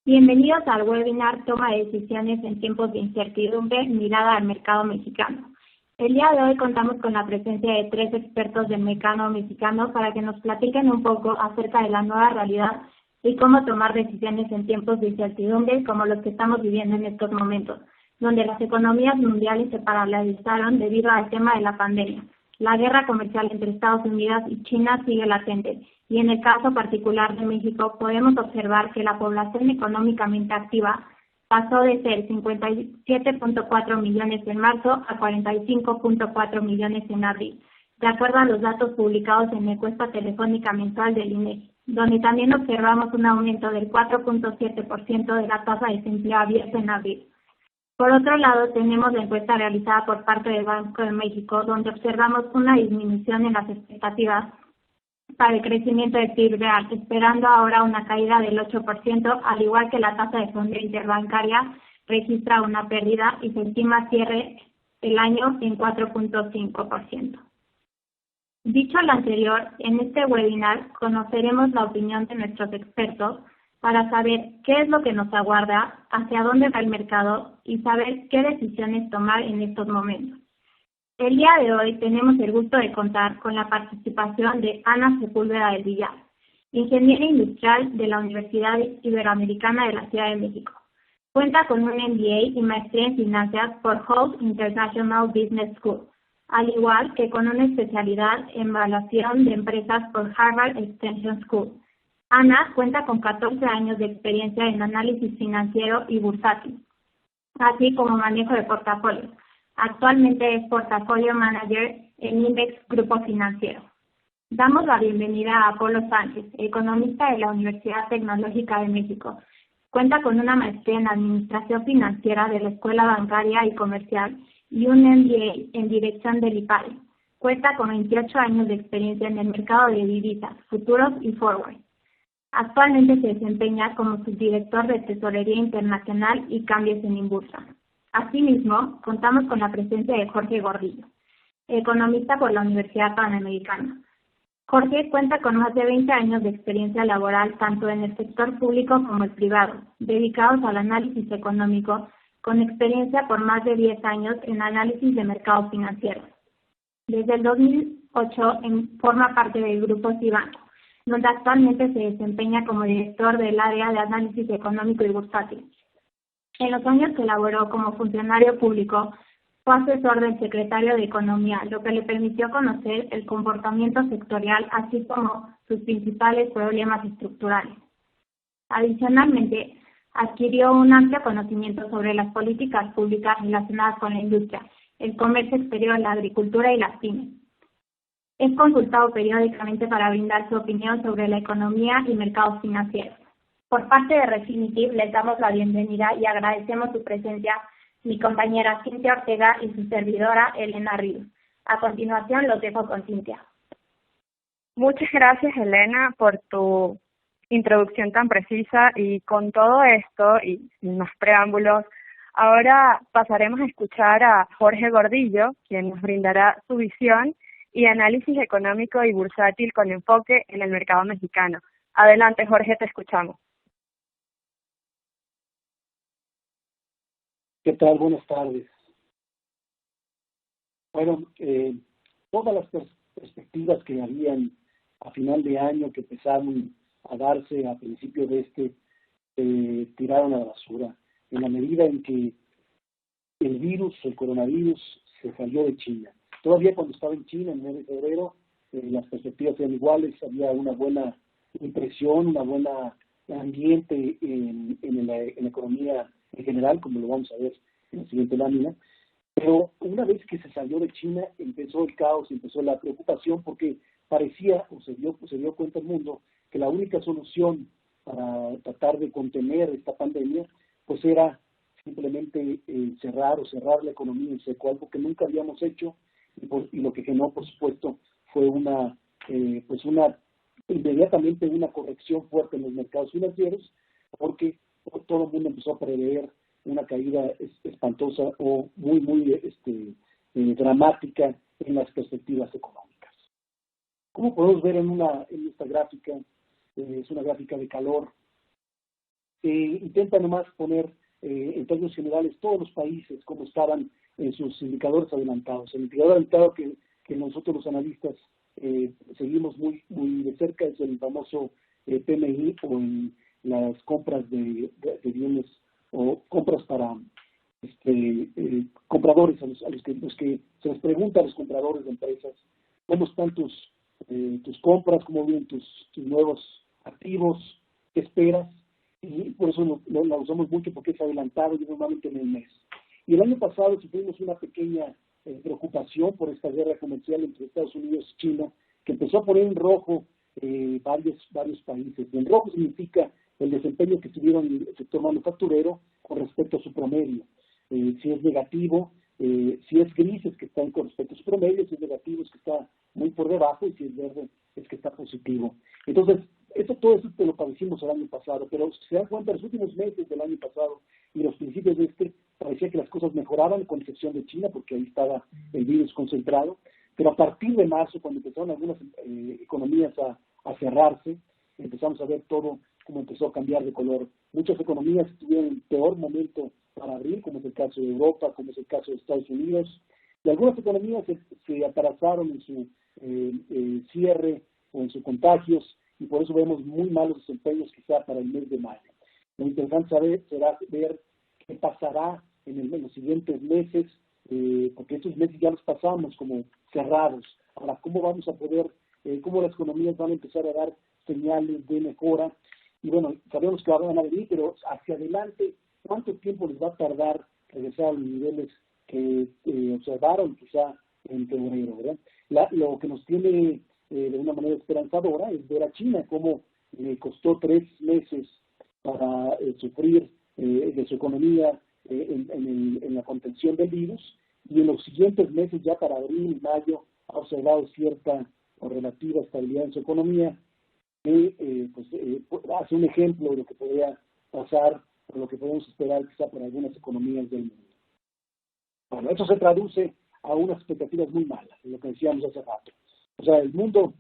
Bienvenidos al webinar Toma de decisiones en tiempos de incertidumbre, mirada al mercado mexicano. El día de hoy contamos con la presencia de 3 expertos del mercado mexicano para que nos platiquen un poco acerca de la nueva realidad y cómo tomar decisiones en tiempos de incertidumbre como los que estamos viviendo en estos momentos, donde las economías mundiales se paralizaron debido al tema de la pandemia. La guerra comercial entre Estados Unidos y China sigue latente, y en el caso particular de México podemos observar que la población económicamente activa pasó de ser 57.4 millones en marzo a 45.4 millones en abril, de acuerdo a los datos publicados en la encuesta telefónica mensual del INEGI, donde también observamos un aumento del 4.7% de la tasa de desempleo abierta en abril. Por otro lado, tenemos la encuesta realizada por parte del Banco de México, donde observamos una disminución en las expectativas para el crecimiento del PIB real, esperando ahora una caída del 8%, al igual que la tasa de fondo interbancaria registra una pérdida y se estima cierre el año en 4.5%. Dicho lo anterior, en este webinar conoceremos la opinión de nuestros expertos para saber qué es lo que nos aguarda, hacia dónde va el mercado y saber qué decisiones tomar en estos momentos. El día de hoy tenemos el gusto de contar con la participación de Ana Sepúlveda del Villar, ingeniera industrial de la Universidad Iberoamericana de la Ciudad de México. Cuenta con un MBA y maestría en finanzas por Holt International Business School, al igual que con una especialidad en evaluación de empresas por Harvard Extension School. Ana cuenta con 14 años de experiencia en análisis financiero y bursátil, así como manejo de portafolios. Actualmente es Portafolio Manager en Index Grupo Financiero. Damos la bienvenida a Apolo Sánchez, economista de la Universidad Tecnológica de México. Cuenta con una maestría en Administración Financiera de la Escuela Bancaria y Comercial y un MBA en Dirección del IPADE. Cuenta con 28 años de experiencia en el mercado de divisas, futuros y forward. Actualmente se desempeña como subdirector de Tesorería Internacional y Cambios en Inbursa. Asimismo, contamos con la presencia de Jorge Gordillo, economista por la Universidad Panamericana. Jorge cuenta con más de 20 años de experiencia laboral tanto en el sector público como el privado, dedicados al análisis económico, con experiencia por más de 10 años en análisis de mercados financieros. Desde el 2008 forma parte del Grupo Cibanco, donde actualmente se desempeña como director del área de análisis económico y bursátil. En los años que laboró como funcionario público, fue asesor del secretario de Economía, lo que le permitió conocer el comportamiento sectorial, así como sus principales problemas estructurales. Adicionalmente, adquirió un amplio conocimiento sobre las políticas públicas relacionadas con la industria, el comercio exterior, la agricultura y las pymes. Es consultado periódicamente para brindar su opinión sobre la economía y mercados financieros. Por parte de Refinitiv les damos la bienvenida y agradecemos su presencia mi compañera Cintia Ortega y su servidora Elena Ríos. A continuación los dejo con Cintia. Muchas gracias, Elena, por tu introducción tan precisa, y con todo esto y sin más preámbulos, ahora pasaremos a escuchar a Jorge Gordillo, quien nos brindará su visión y análisis económico y bursátil con enfoque en el mercado mexicano. Adelante, Jorge, te escuchamos. ¿Qué tal? Buenas tardes. Bueno, todas las perspectivas que habían a final de año, que empezaron a darse a principio de tiraron a la basura, en la medida en que el coronavirus, se salió de China. Todavía cuando estaba en China, en el mes de febrero, las perspectivas eran iguales, había una buena impresión, una buena ambiente en la economía en general, como lo vamos a ver en la siguiente lámina. Pero una vez que se salió de China, empezó el caos, empezó la preocupación, porque parecía, o se dio cuenta el mundo, que la única solución para tratar de contener esta pandemia, pues era simplemente cerrar la economía en seco, algo que nunca habíamos hecho, y lo que generó, por supuesto, fue inmediatamente una corrección fuerte en los mercados financieros, porque todo el mundo empezó a prever una caída espantosa o muy dramática en las perspectivas económicas. Como podemos ver en esta gráfica, es una gráfica de calor. intenta nomás poner en términos generales todos los países como estaban en sus indicadores adelantados. El indicador adelantado que nosotros los analistas seguimos muy de cerca es el famoso PMI, o en las compras de bienes, o compras para compradores, a los que se les pregunta a los compradores de empresas cómo están tus compras, cómo vienen tus nuevos activos, qué esperas, y por eso lo usamos mucho, porque es adelantado y normalmente en el mes. Y el año pasado sufrimos una pequeña preocupación por esta guerra comercial entre Estados Unidos y China, que empezó a poner en rojo varios países. Y en rojo significa el desempeño que tuvieron el sector manufacturero con respecto a su promedio. Si es negativo, si es gris es que está con respecto a su promedio, si es negativo es que está muy por debajo, y si es verde es que está positivo. Entonces, todo eso te lo padecimos el año pasado, pero si se dan cuenta, los últimos meses del año pasado y los principios de parecía que las cosas mejoraban, con excepción de China, porque ahí estaba el virus concentrado. Pero a partir de marzo, cuando empezaron algunas economías a cerrarse, empezamos a ver todo cómo empezó a cambiar de color. Muchas economías tuvieron el peor momento para abrir, como es el caso de Europa, como es el caso de Estados Unidos, y algunas economías se atarazaron en su cierre o en sus contagios, y por eso vemos muy malos desempeños quizá para el mes de mayo. Lo interesante será ver qué pasará en los siguientes meses, porque estos meses ya los pasamos como cerrados. Ahora, ¿cómo vamos a poder, cómo las economías van a empezar a dar señales de mejora? Y bueno, sabemos que van a venir, pero hacia adelante, ¿cuánto tiempo les va a tardar regresar a los niveles que observaron quizá en febrero, ¿verdad? Lo que nos tiene de una manera esperanzadora es ver a China, cómo le costó 3 meses para sufrir de su economía en la contención del virus, y en los siguientes meses, ya para abril y mayo, ha observado cierta o relativa estabilidad en su economía, que hace un ejemplo de lo que podría pasar, o lo que podemos esperar quizá para algunas economías del mundo. Bueno, eso se traduce a unas expectativas muy malas, lo que decíamos hace rato. O sea, el mundo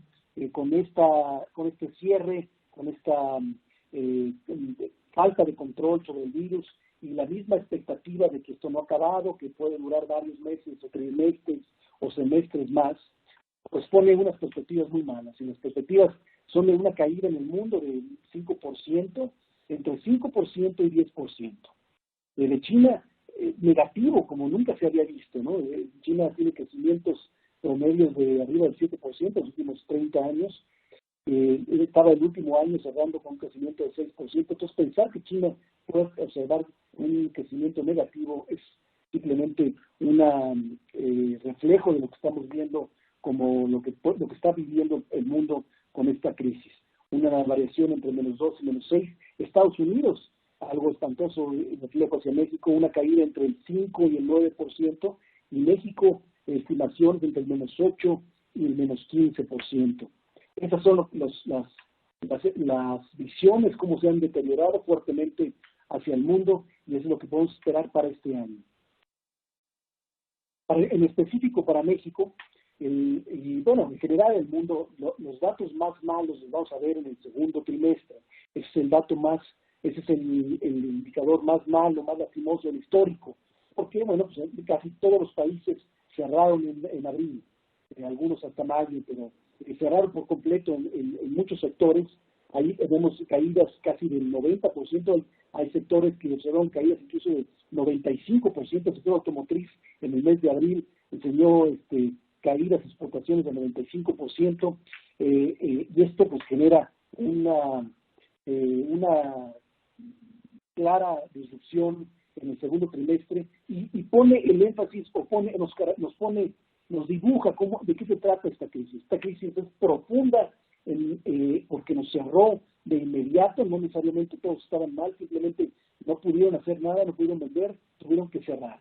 con este cierre, con esta falta de control sobre el virus, y la misma expectativa de que esto no ha acabado, que puede durar varios meses o trimestres o semestres más, pues pone unas perspectivas muy malas. Y las perspectivas son de una caída en el mundo de 5%, entre 5% y 10%. De China, negativo, como nunca se había visto, ¿no? China tiene crecimientos promedios de arriba del 7% en los últimos 30 años. Estaba el último año cerrando con un crecimiento de 6%. Entonces, pensar que China puede observar un crecimiento negativo es simplemente un reflejo de lo que estamos viendo, como lo que está viviendo el mundo con esta crisis. Una variación entre -2 y -6. Estados Unidos, algo espantoso, reflejo hacia México, una caída entre el 5 y el 9%, y México, estimaciones entre el -8 y el -15%. Esas son las visiones, cómo se han deteriorado fuertemente hacia el mundo, y eso es lo que podemos esperar para este año. En específico para México, y bueno, en general el mundo, los datos más malos los vamos a ver en el segundo trimestre. Ese es el indicador más malo, más lastimoso del histórico. Porque, bueno, pues casi todos los países cerraron en abril, algunos hasta mayo, pero cerraron por completo en muchos sectores. Ahí vemos caídas casi del 90%, hay sectores que observaron caídas incluso del 95%. El sector automotriz en el mes de abril enseñó caídas, exportaciones del 95%, y esto pues genera una clara disrupción en el segundo trimestre, y pone el énfasis, o nos dibuja de qué se trata esta crisis. Esta crisis es profunda porque nos cerró de inmediato. No necesariamente todos estaban mal, simplemente no pudieron hacer nada, no pudieron vender, tuvieron que cerrar.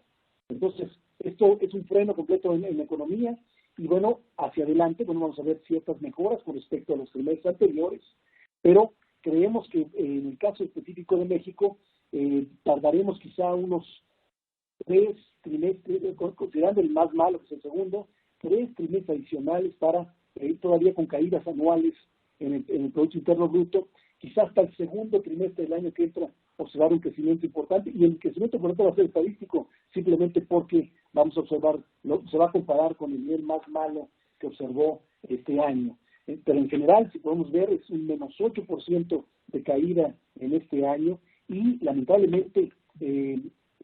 Entonces, esto es un freno completo en la economía, y bueno, hacia adelante, vamos a ver ciertas mejoras con respecto a los trimestres anteriores, pero creemos que en el caso específico de México, tardaremos quizá unos 3 trimestres, considerando el más malo que es el segundo, 3 trimestres adicionales para todavía con caídas anuales en el Producto Interno Bruto. Quizás hasta el segundo trimestre del año que entra observar un crecimiento importante, y el crecimiento por va a ser estadístico, simplemente porque vamos a observar, se va a comparar con el nivel más malo que observó este año. Pero en general, si podemos ver, es un menos 8% de caída en este año, y lamentablemente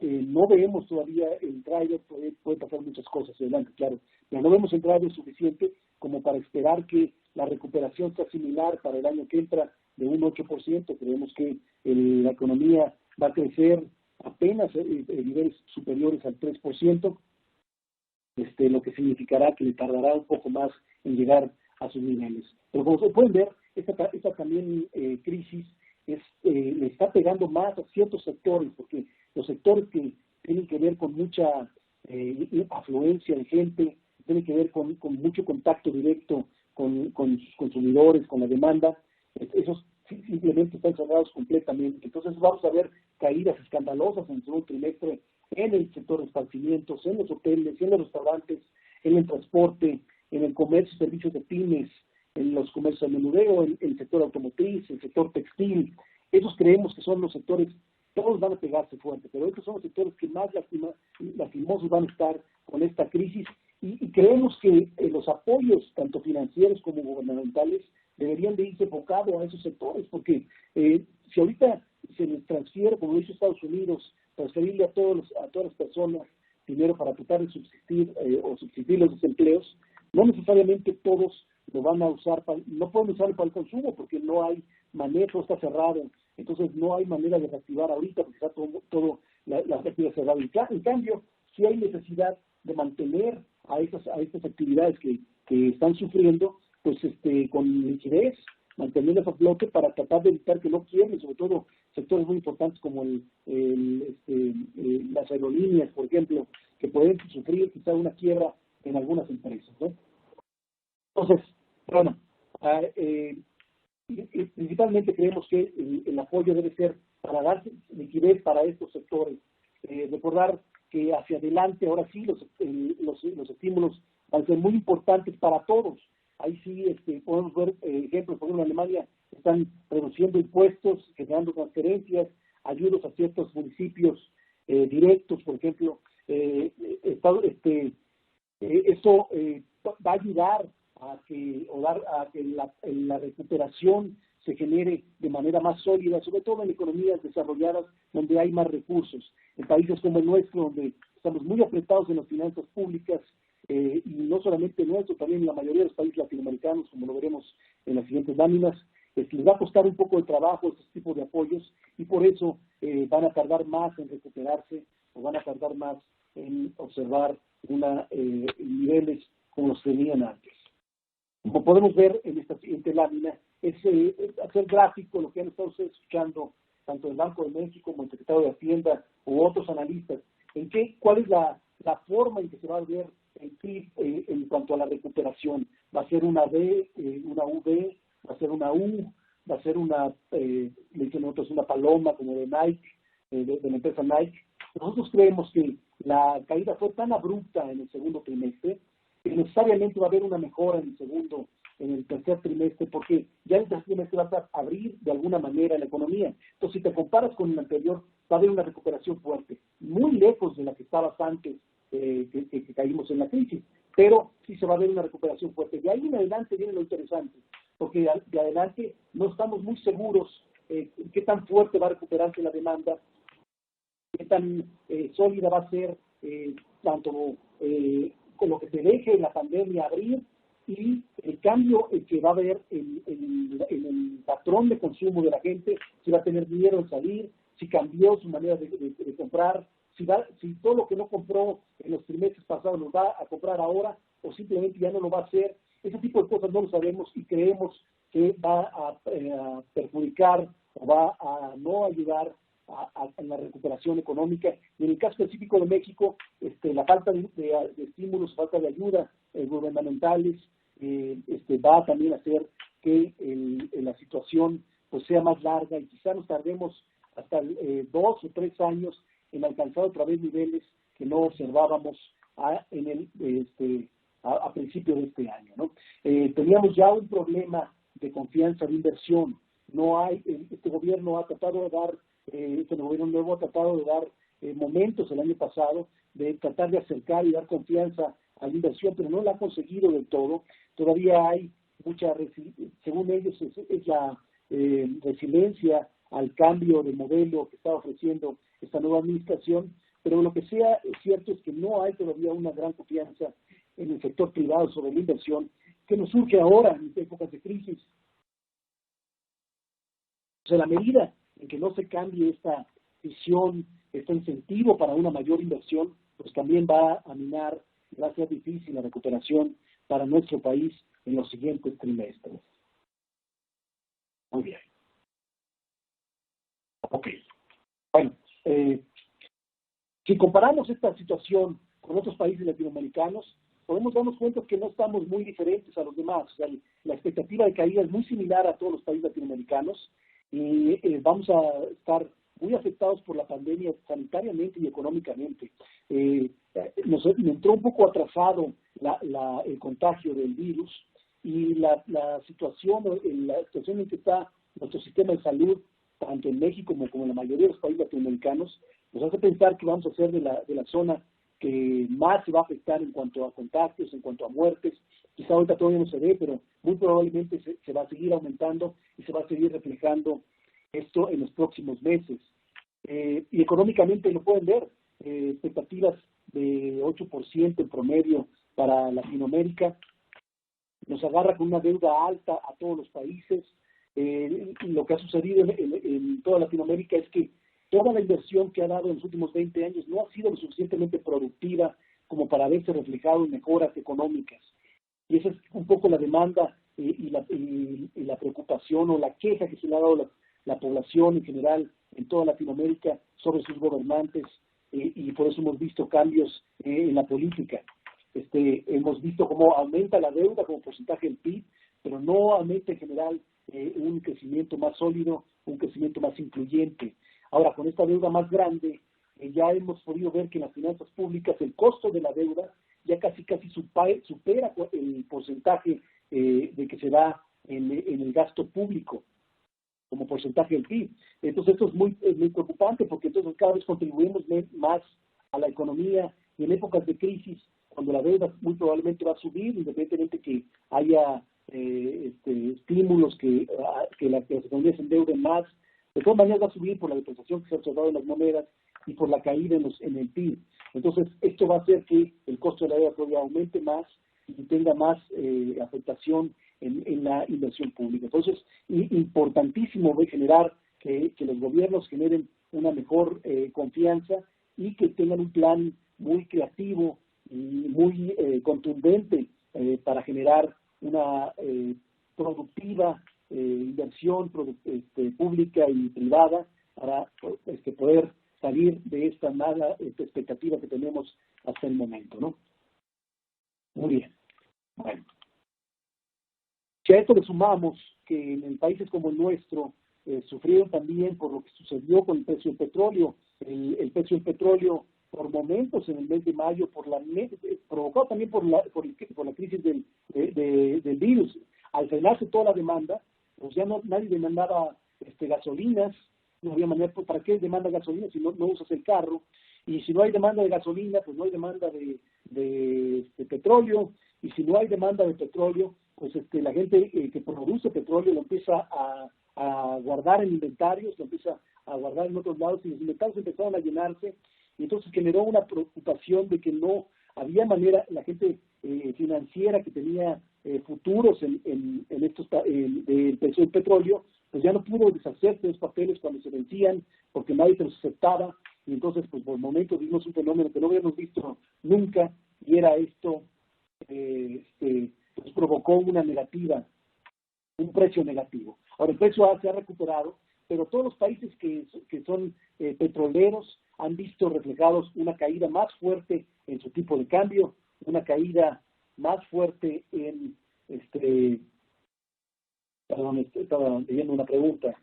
no vemos todavía el driver. Puede pasar muchas cosas adelante, claro, pero no vemos el driver suficiente como para esperar que la recuperación sea similar para el año que entra de un 8%. Creemos que la economía va a crecer apenas en niveles superiores al 3%, lo que significará que le tardará un poco más en llegar a sus niveles. Pero como se pueden ver, esta también crisis le está pegando más a ciertos sectores, porque los sectores que tienen que ver con mucha afluencia de gente, tienen que ver con mucho contacto directo con sus consumidores, con la demanda, esos simplemente están cerrados completamente. Entonces vamos a ver caídas escandalosas en el segundo trimestre en el sector de esparcimientos, en los hoteles, en los restaurantes, en el transporte, en el comercio y servicios de pymes, en los comercios de menudeo, en el sector automotriz, el sector textil. Esos creemos que son los sectores, todos van a pegarse fuerte, pero estos son los sectores que más lastimosos van a estar con esta crisis, y creemos que los apoyos, tanto financieros como gubernamentales, deberían de irse enfocado a esos sectores, porque si ahorita se les transfiere, como lo hizo Estados Unidos, transferirle a todas las personas dinero para tratar de subsistir o subsistir los desempleos, no necesariamente todos lo van a usar, no pueden usarlo para el consumo, porque no hay manera, está cerrado, entonces no hay manera de reactivar ahorita, porque está todo la actividad cerrada. En cambio, sí hay necesidad de mantener a estas actividades que están sufriendo, pues con liquidez, mantenerlas a flote para tratar de evitar que no quiebren, sobre todo sectores muy importantes como las aerolíneas, por ejemplo, que pueden sufrir quizá una quiebra en algunas empresas, ¿no? Entonces, bueno, principalmente creemos que el apoyo debe ser para dar liquidez para estos sectores. Recordar que hacia adelante, ahora sí, los estímulos van a ser muy importantes para todos. Ahí sí podemos ver ejemplos. Por ejemplo, en Alemania están reduciendo impuestos, generando transferencias, ayudas a ciertos municipios directos, por ejemplo. Esto va a ayudar a que la recuperación se genere de manera más sólida, sobre todo en economías desarrolladas donde hay más recursos. En países como el nuestro, donde estamos muy apretados en las finanzas públicas, y no solamente nuestro, también en la mayoría de los países latinoamericanos, como lo veremos en las siguientes láminas, les va a costar un poco de trabajo este tipo de apoyos, y por eso van a tardar más en recuperarse, o van a tardar más en observar niveles como los que tenían antes. Como podemos ver en esta siguiente lámina, es hacer gráfico lo que han estado ustedes escuchando tanto el Banco de México como el Secretario de Hacienda u otros analistas, cuál es la forma en que se va a ver el PIB en cuanto a la recuperación. ¿Va a ser una V, una V, va a ser una U, va a ser le dicen otros una paloma como de Nike, de la empresa Nike? Nosotros creemos que la caída fue tan abrupta en el segundo trimestre que necesariamente va a haber una mejora en el tercer trimestre, porque ya en el tercer trimestre vas a abrir de alguna manera la economía. Entonces, si te comparas con el anterior, va a haber una recuperación fuerte, muy lejos de la que estabas antes que caímos en la crisis, pero sí se va a ver una recuperación fuerte. De ahí en adelante viene lo interesante, porque de adelante no estamos muy seguros qué tan fuerte va a recuperarse la demanda, qué tan sólida va a ser tanto con lo que se deje la pandemia abrir, y el cambio que va a haber en el patrón de consumo de la gente, si va a tener dinero en salir, si cambió su manera de comprar, si todo lo que no compró en los trimestres pasados lo va a comprar ahora, o simplemente ya no lo va a hacer. Ese tipo de cosas no lo sabemos, y creemos que va a perjudicar o va a no ayudar en la recuperación económica. Y en el caso específico de México, la falta de estímulos, falta de ayuda gubernamentales, va también a hacer que la situación pues sea más larga, y quizá nos tardemos hasta 2 o 3 años en alcanzar otra vez niveles que no observábamos a principio de este año, ¿no? Teníamos ya un problema de confianza de inversión. No hay, este gobierno ha tratado de dar este gobierno nuevo ha tratado de dar momentos el año pasado, de tratar de acercar y dar confianza a la inversión, pero no la ha conseguido del todo. Todavía hay mucha, según ellos, es la resiliencia al cambio de modelo que está ofreciendo esta nueva administración, pero lo que sea es cierto es que no hay todavía una gran confianza en el sector privado sobre la inversión, que nos surge ahora en épocas de crisis. O sea, la medida en que no se cambie esta visión, este incentivo para una mayor inversión, pues también va a minar, va a ser difícil la recuperación para nuestro país en los siguientes trimestres. Muy bien. Ok. Bueno, si comparamos esta situación con otros países latinoamericanos, podemos darnos cuenta que no estamos muy diferentes a los demás. O sea, la expectativa de caída es muy similar a todos los países latinoamericanos y vamos a estar muy afectados por la pandemia sanitariamente y económicamente. Nos entró un poco atrasado el contagio del virus y la situación en que está nuestro sistema de salud, tanto en México como en la mayoría de los países latinoamericanos, nos hace pensar que vamos a ser de la zona que más se va a afectar en cuanto a contagios, en cuanto a muertes. Quizá ahorita todavía no se ve, pero muy probablemente se va a seguir aumentando y se va a seguir reflejando esto en los próximos meses. Y económicamente lo pueden ver, expectativas de 8% en promedio para Latinoamérica. Nos agarra con una deuda alta a todos los países. Lo que ha sucedido en toda Latinoamérica es que toda la inversión que ha dado en los últimos 20 años no ha sido lo suficientemente productiva como para verse reflejado en mejoras económicas. Y esa es un poco la demanda y la preocupación o la queja que se le ha dado la población en general en toda Latinoamérica sobre sus gobernantes, y por eso hemos visto cambios en la política. Hemos visto cómo aumenta la deuda como porcentaje del PIB, pero no aumenta en general un crecimiento más sólido, un crecimiento más incluyente. Ahora, con esta deuda más grande, ya hemos podido ver que en las finanzas públicas el costo de la deuda ya casi supera el porcentaje de que se da en el gasto público como porcentaje del PIB. Entonces esto es muy preocupante, porque entonces cada vez contribuimos más a la economía, y en épocas de crisis, cuando la deuda muy probablemente va a subir, independientemente que haya estímulos que las economías se endeuden más, de todas maneras va a subir por la depreciación que se ha observado en las monedas y por la caída en el PIB. Entonces esto va a hacer que el costo de la deuda todavía aumente más y tenga más afectación en la inversión pública. Entonces es importantísimo generar que los gobiernos generen una mejor confianza y que tengan un plan muy creativo y muy contundente para generar una productiva inversión pública y privada para poder salir de esta mala expectativa que tenemos hasta el momento, ¿no? Muy bien. Bueno. Si a esto le sumamos que en países como el nuestro sufrieron también por lo que sucedió con el precio del petróleo, el precio del petróleo por momentos en el mes de mayo, provocado también por la crisis del virus, al frenarse toda la demanda, pues ya nadie demandaba gasolinas, no había manera, ¿para qué demanda gasolina si no usas el carro? Y si no hay demanda de gasolina, pues no hay demanda de petróleo, y si no hay demanda de petróleo, pues la gente que produce petróleo lo empieza a guardar en inventarios, lo empieza a guardar en otros lados, y los inventarios empezaron a llenarse, y entonces generó una preocupación de que no había manera, la gente financiera que tenía futuros en estos del precio del petróleo, pues ya no pudo deshacerse de los papeles cuando se vencían, porque nadie se los aceptaba, y entonces pues por momentos vimos un fenómeno que no habíamos visto nunca, y era esto, pues provocó un precio negativo. Ahora el precio se ha recuperado, pero todos los países que son petroleros han visto reflejados una caída más fuerte en su tipo de cambio, una caída más fuerte en perdón, estaba leyendo una pregunta.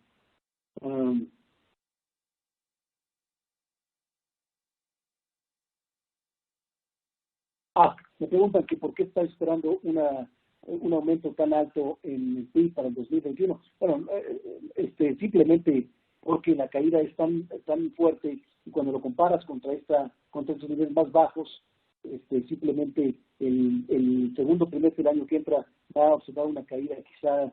Me preguntan que por qué está esperando un aumento tan alto en el PIB para el 2021. Bueno, simplemente porque la caída es tan fuerte y cuando lo comparas contra estos niveles más bajos, simplemente el segundo trimestre del año que entra va a observar una caída quizá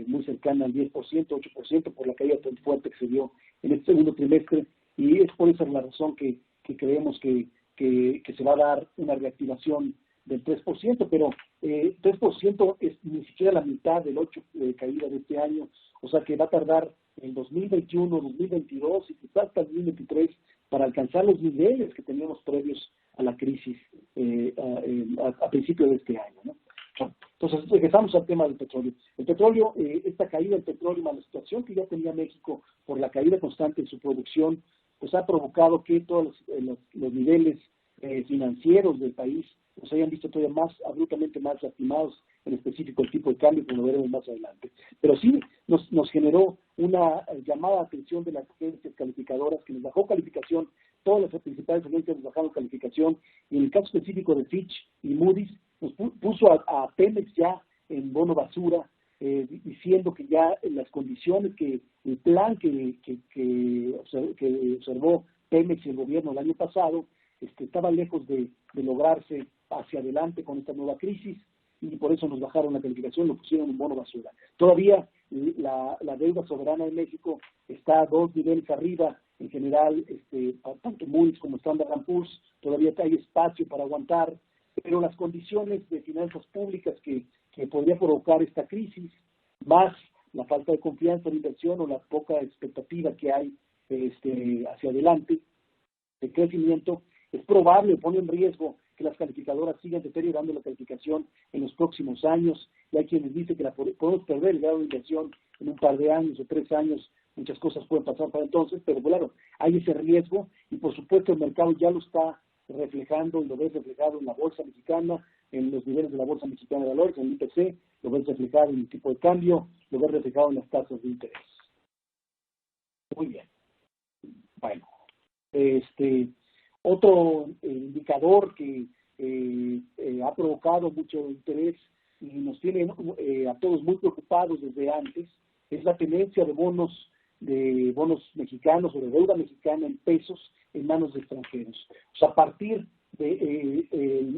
muy cercana al 10%, 8% por la caída tan fuerte que se dio en el segundo trimestre, y es por esa la razón que creemos que se va a dar una reactivación del 3%, pero 3% es ni siquiera la mitad del 8% de caída de este año, o sea que va a tardar en 2021, 2022 y quizás hasta 2023 para alcanzar los niveles que teníamos previos a la crisis a principios de este año, ¿no? Entonces, regresamos al tema del petróleo. El petróleo, esta caída del petróleo, más la situación que ya tenía México por la caída constante de su producción, pues ha provocado que todos los niveles financieros del país pues hayan visto todavía más, abruptamente más lastimados, en específico el tipo de cambio, como lo veremos más adelante. Pero sí nos generó una llamada de atención de las agencias calificadoras, que nos bajó calificación, todas las principales agencias nos bajaron calificación, y en el caso específico de Fitch y Moody's, nos puso a Pemex ya en bono basura, diciendo que ya las condiciones el plan que observó Pemex y el gobierno el año pasado, estaba lejos de lograrse hacia adelante con esta nueva crisis, y por eso nos bajaron la calificación, lo pusieron en bono basura. Todavía la deuda soberana de México está a 2 niveles arriba, en general, tanto Moody's como Standard & Poor's, todavía hay espacio para aguantar, pero las condiciones de finanzas públicas que podría provocar esta crisis, más la falta de confianza en inversión o la poca expectativa que hay hacia adelante de crecimiento, es probable, pone en riesgo que las calificadoras sigan deteriorando la calificación en los próximos años, y hay quienes dicen que podemos perder el grado de inversión en un par de años o 3 años, muchas cosas pueden pasar para entonces, pero claro, hay ese riesgo, y por supuesto el mercado ya lo está reflejando, y lo ves reflejado en la bolsa mexicana, en los niveles de la bolsa mexicana de valores, en el IPC, lo ves reflejado en el tipo de cambio, lo ves reflejado en las tasas de interés. Muy bien. Bueno, otro indicador que ha provocado mucho interés y nos tiene a todos muy preocupados desde antes es la tenencia de bonos mexicanos o de deuda mexicana en pesos en manos de extranjeros. O sea, a partir de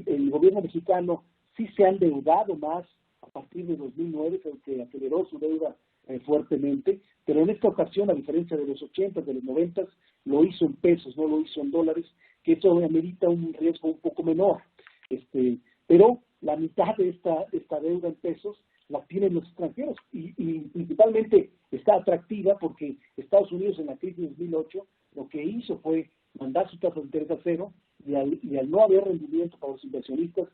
el gobierno mexicano sí se ha endeudado más a partir de 2009, que aceleró su deuda fuertemente, pero en esta ocasión, a diferencia de los 80, de los 90, lo hizo en pesos, no lo hizo en dólares, que eso amerita un riesgo un poco menor. Pero la mitad de esta deuda en pesos la tienen los extranjeros, y principalmente está atractiva porque Estados Unidos en la crisis de 2008 lo que hizo fue mandar su tasa de interés a cero, y al no haber rendimiento para los inversionistas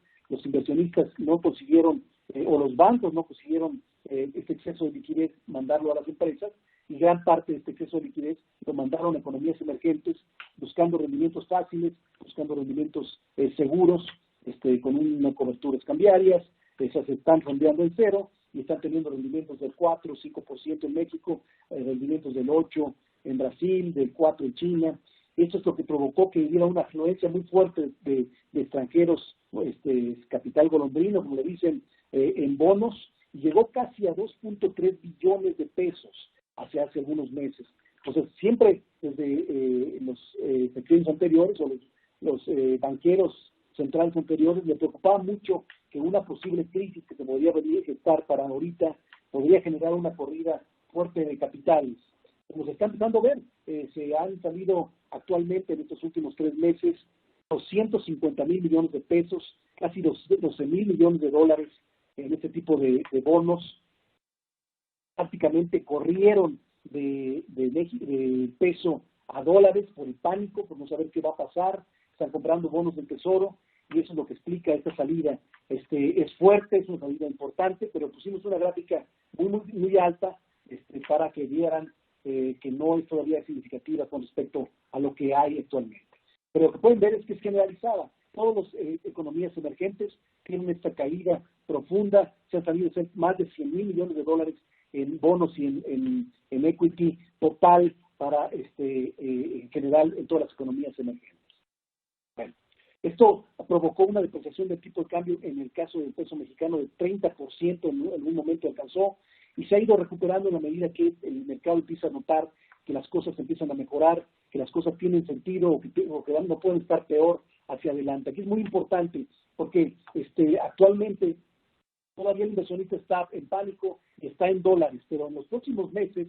no consiguieron, o los bancos no consiguieron este exceso de liquidez mandarlo a las empresas, y gran parte de este exceso de liquidez lo mandaron a economías emergentes buscando rendimientos fáciles, buscando rendimientos seguros, con una coberturas cambiarias. Esas se están fondeando en cero y están teniendo rendimientos del 4 o 5% en México, rendimientos del 8% en Brasil, del 4% en China. Esto es lo que provocó que hubiera una afluencia muy fuerte de extranjeros, capital golondrino, como le dicen, en bonos, y llegó casi a 2.3 billones de pesos hace algunos meses. Entonces, siempre desde los sexenios anteriores o los banqueros centrales anteriores le preocupaba mucho que una posible crisis que se podría gestar para ahorita podría generar una corrida fuerte de capitales. Como se está empezando a ver, se han salido actualmente en estos últimos 3 meses 250,000 millones de pesos, casi 12,000 millones de dólares en este tipo de bonos. Prácticamente corrieron de peso a dólares por el pánico, por no saber qué va a pasar. Están comprando bonos del Tesoro, y eso es lo que explica esta salida. Es fuerte, es una salida importante, pero pusimos una gráfica muy alta para que vieran que no es todavía significativa con respecto a lo que hay actualmente. Pero lo que pueden ver es que es generalizada. Todas las economías emergentes tienen esta caída profunda. Se han salido más de 100,000 millones de dólares en bonos y en equity total para en general en todas las economías emergentes. Bueno, esto provocó una depreciación del tipo de cambio en el caso del peso mexicano de 30%, en un momento alcanzó, y se ha ido recuperando en la medida que el mercado empieza a notar que las cosas empiezan a mejorar, que las cosas tienen sentido o que no pueden estar peor hacia adelante. Aquí es muy importante porque actualmente todavía el inversionista está en pánico y está en dólares, pero en los próximos meses,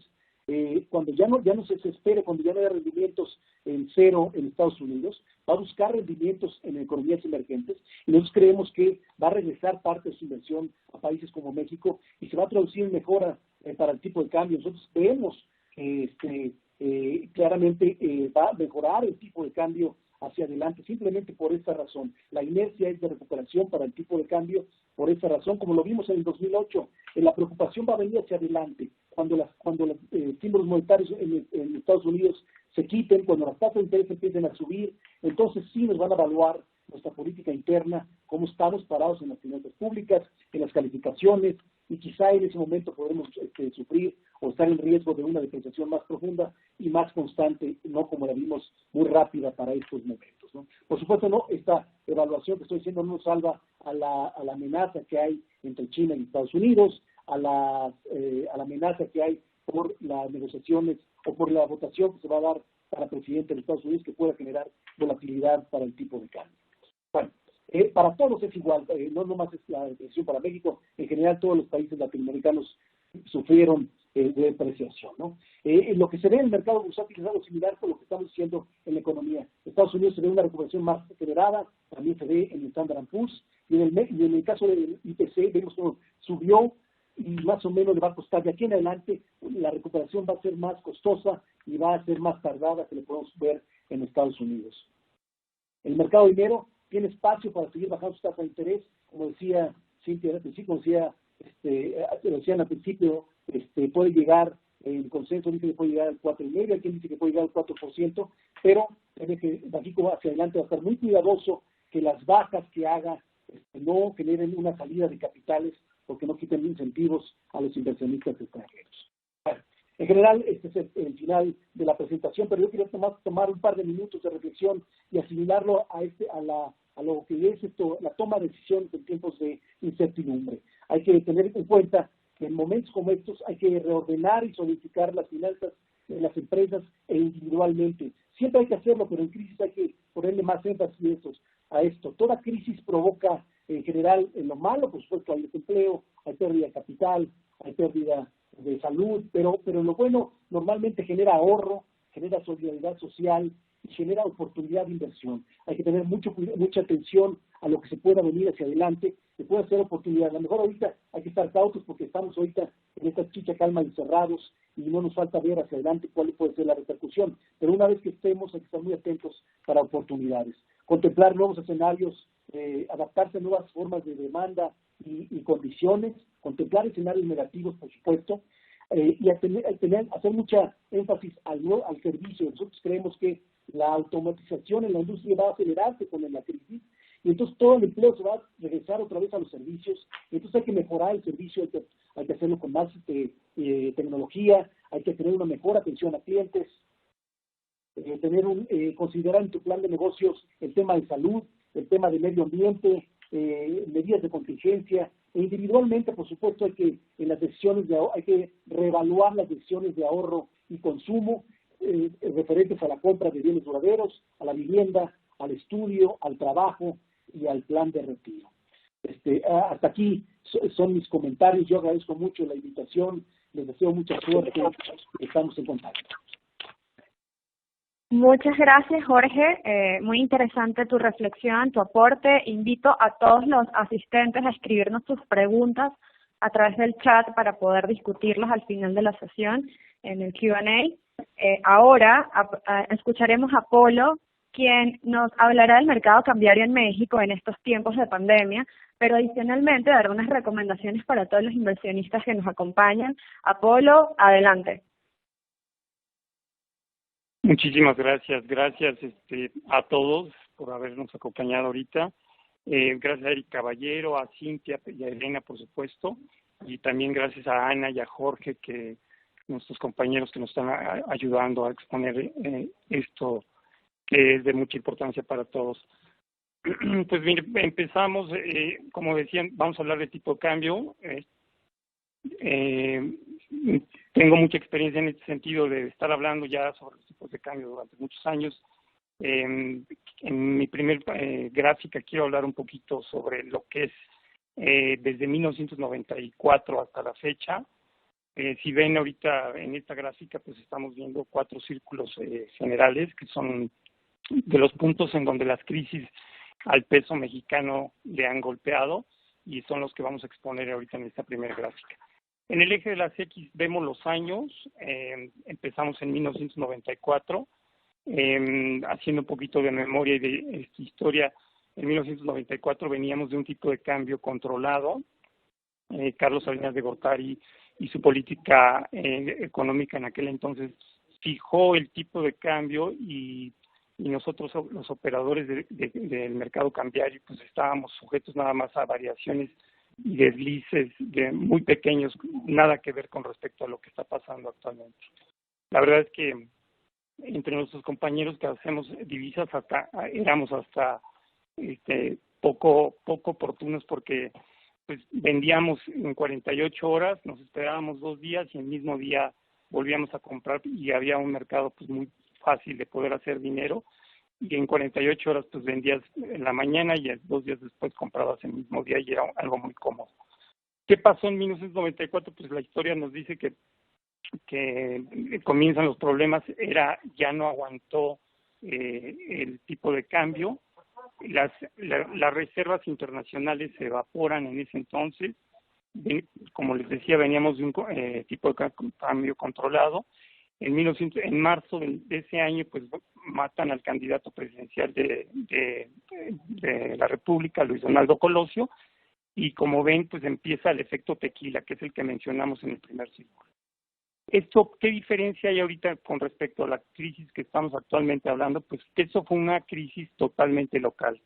cuando ya no se desespere, cuando ya no haya rendimientos en cero en Estados Unidos, va a buscar rendimientos en economías emergentes y nosotros creemos que va a regresar parte de su inversión a países como México y se va a traducir en mejora para el tipo de cambio. Nosotros creemos que claramente va a mejorar el tipo de cambio hacia adelante, simplemente por esta razón. La inercia es de recuperación para el tipo de cambio, por esta razón, como lo vimos en el 2008, la preocupación va a venir hacia adelante, cuando los símbolos monetarios en Estados Unidos se quiten, cuando las tasas de interés empiecen a subir, entonces sí nos van a evaluar nuestra política interna, cómo estamos parados en las finanzas públicas, en las calificaciones, y quizá en ese momento podremos sufrir o estar en riesgo de una depreciación más profunda y más constante, no como la vimos muy rápida para estos momentos, ¿no? Por supuesto, no, esta evaluación que estoy haciendo no nos salva a la amenaza que hay entre China y Estados Unidos, a la amenaza que hay por las negociaciones o por la votación que se va a dar para presidente de Estados Unidos, que pueda generar volatilidad para el tipo de cambio. Bueno, para todos es igual, no nomás es la depreciación para México, en general todos los países latinoamericanos sufrieron de depreciación, ¿no? Lo que se ve en el mercado bursátil es algo similar con lo que estamos diciendo en la economía. Estados Unidos se ve una recuperación más acelerada, también se ve en el Standard & Poor's, y en el caso del IPC vemos cómo subió y más o menos le va a costar. De aquí en adelante la recuperación va a ser más costosa y va a ser más tardada que lo podemos ver en Estados Unidos. El mercado de dinero tiene espacio para seguir bajando su tasa de interés, como decía Cintia, como decían al principio, puede llegar, el consenso dice que puede llegar al 4,5%, hay quien dice que puede llegar al 4%, pero tiene que, de aquí hacia adelante va a estar muy cuidadoso que las bajas que haga no generen una salida de capitales, porque no quiten incentivos a los inversionistas extranjeros. Bueno, en general, este es el final de la presentación, pero yo quería tomar un par de minutos de reflexión y asimilarlo a lo que es la toma de decisiones en tiempos de incertidumbre. Hay que tener en cuenta que en momentos como estos hay que reordenar y solidificar las finanzas de las empresas individualmente. Siempre hay que hacerlo, pero en crisis hay que ponerle más énfasis a esto. Toda crisis provoca en general en lo malo, por supuesto hay desempleo, hay pérdida de capital, hay pérdida de salud, pero en lo bueno normalmente genera ahorro, genera solidaridad social y genera oportunidad de inversión. Hay que tener mucha atención a lo que se pueda venir hacia adelante, que pueda ser oportunidad. A lo mejor ahorita hay que estar cautos porque estamos ahorita en esta chicha calma encerrados y no nos falta ver hacia adelante cuál puede ser la repercusión. Pero una vez que estemos, hay que estar muy atentos para oportunidades. Contemplar nuevos escenarios, adaptarse a nuevas formas de demanda y condiciones, contemplar escenarios negativos, por supuesto, y hacer mucha énfasis al servicio. Nosotros creemos que la automatización en la industria va a acelerarse con la crisis, y entonces todo el empleo se va a regresar otra vez a los servicios, y entonces hay que mejorar el servicio, hay que hacerlo con más tecnología, hay que tener una mejor atención a clientes, considerar en tu plan de negocios el tema de salud, el tema de medio ambiente, medidas de contingencia, e individualmente, por supuesto, hay que reevaluar las decisiones de ahorro y consumo referentes a la compra de bienes duraderos, a la vivienda, al estudio, al trabajo y al plan de retiro. Hasta aquí son mis comentarios. Yo agradezco mucho la invitación, les deseo mucha suerte, estamos en contacto. Muchas gracias, Jorge. Muy interesante tu reflexión, tu aporte. Invito a todos los asistentes a escribirnos sus preguntas a través del chat para poder discutirlas al final de la sesión en el Q&A. Ahora escucharemos a Polo, quien nos hablará del mercado cambiario en México en estos tiempos de pandemia, pero adicionalmente dará unas recomendaciones para todos los inversionistas que nos acompañan. Apolo, adelante. Muchísimas gracias. Gracias a todos por habernos acompañado ahorita. Gracias a Eric Caballero, a Cintia y a Elena, por supuesto, y también gracias a Ana y a Jorge, que nuestros compañeros que nos están ayudando a exponer esto que es de mucha importancia para todos. Pues mire, empezamos, como decían, vamos a hablar de tipo de cambio. tengo mucha experiencia en este sentido de estar hablando ya sobre los tipos de cambio durante muchos años. En mi primer gráfica quiero hablar un poquito sobre lo que es desde 1994 hasta la fecha. Si ven ahorita en esta gráfica, pues estamos viendo 4 círculos generales, que son de los puntos en donde las crisis al peso mexicano le han golpeado, y son los que vamos a exponer ahorita en esta primera gráfica. En el eje de las X vemos los años. Empezamos en 1994, haciendo un poquito de memoria y de historia. En 1994 veníamos de un tipo de cambio controlado. Carlos Salinas de Gortari y su política económica en aquel entonces fijó el tipo de cambio, y nosotros, los operadores del mercado cambiario, pues estábamos sujetos nada más a variaciones y deslices muy pequeños, nada que ver con respecto a lo que está pasando actualmente. La verdad es que entre nuestros compañeros que hacemos divisas éramos hasta poco oportunos, porque pues vendíamos en 48 horas, nos esperábamos 2 días y el mismo día volvíamos a comprar, y había un mercado pues muy fácil de poder hacer dinero, y en 48 horas pues vendías en la mañana y 2 días después comprabas el mismo día, y era algo muy cómodo. ¿Qué pasó en 1994? Pues la historia nos dice que comienzan los problemas. Ya no aguantó el tipo de cambio. Las reservas internacionales se evaporan en ese entonces. Como les decía, veníamos de un tipo de cambio controlado. En marzo de ese año, pues matan al candidato presidencial de la República, Luis Donaldo Colosio, y como ven, pues empieza el efecto tequila, que es el que mencionamos en el primer círculo. ¿Qué diferencia hay ahorita con respecto a la crisis que estamos actualmente hablando? Pues que eso fue una crisis totalmente local.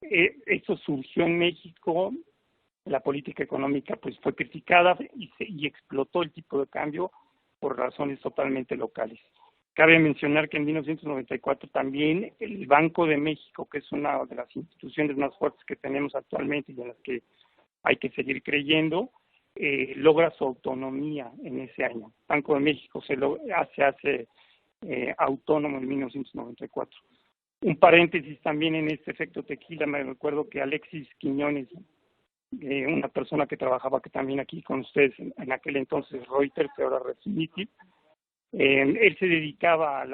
Esto surgió en México, la política económica pues fue criticada y explotó el tipo de cambio por razones totalmente locales. Cabe mencionar que en 1994 también el Banco de México, que es una de las instituciones más fuertes que tenemos actualmente y en las que hay que seguir creyendo, logra su autonomía en ese año. Banco de México se hace autónomo en 1994. Un paréntesis también en este efecto tequila, me recuerdo que Alexis Quiñones, una persona que trabajaba también aquí con ustedes en aquel entonces, Reuters, ahora Refinitiv, él se dedicaba a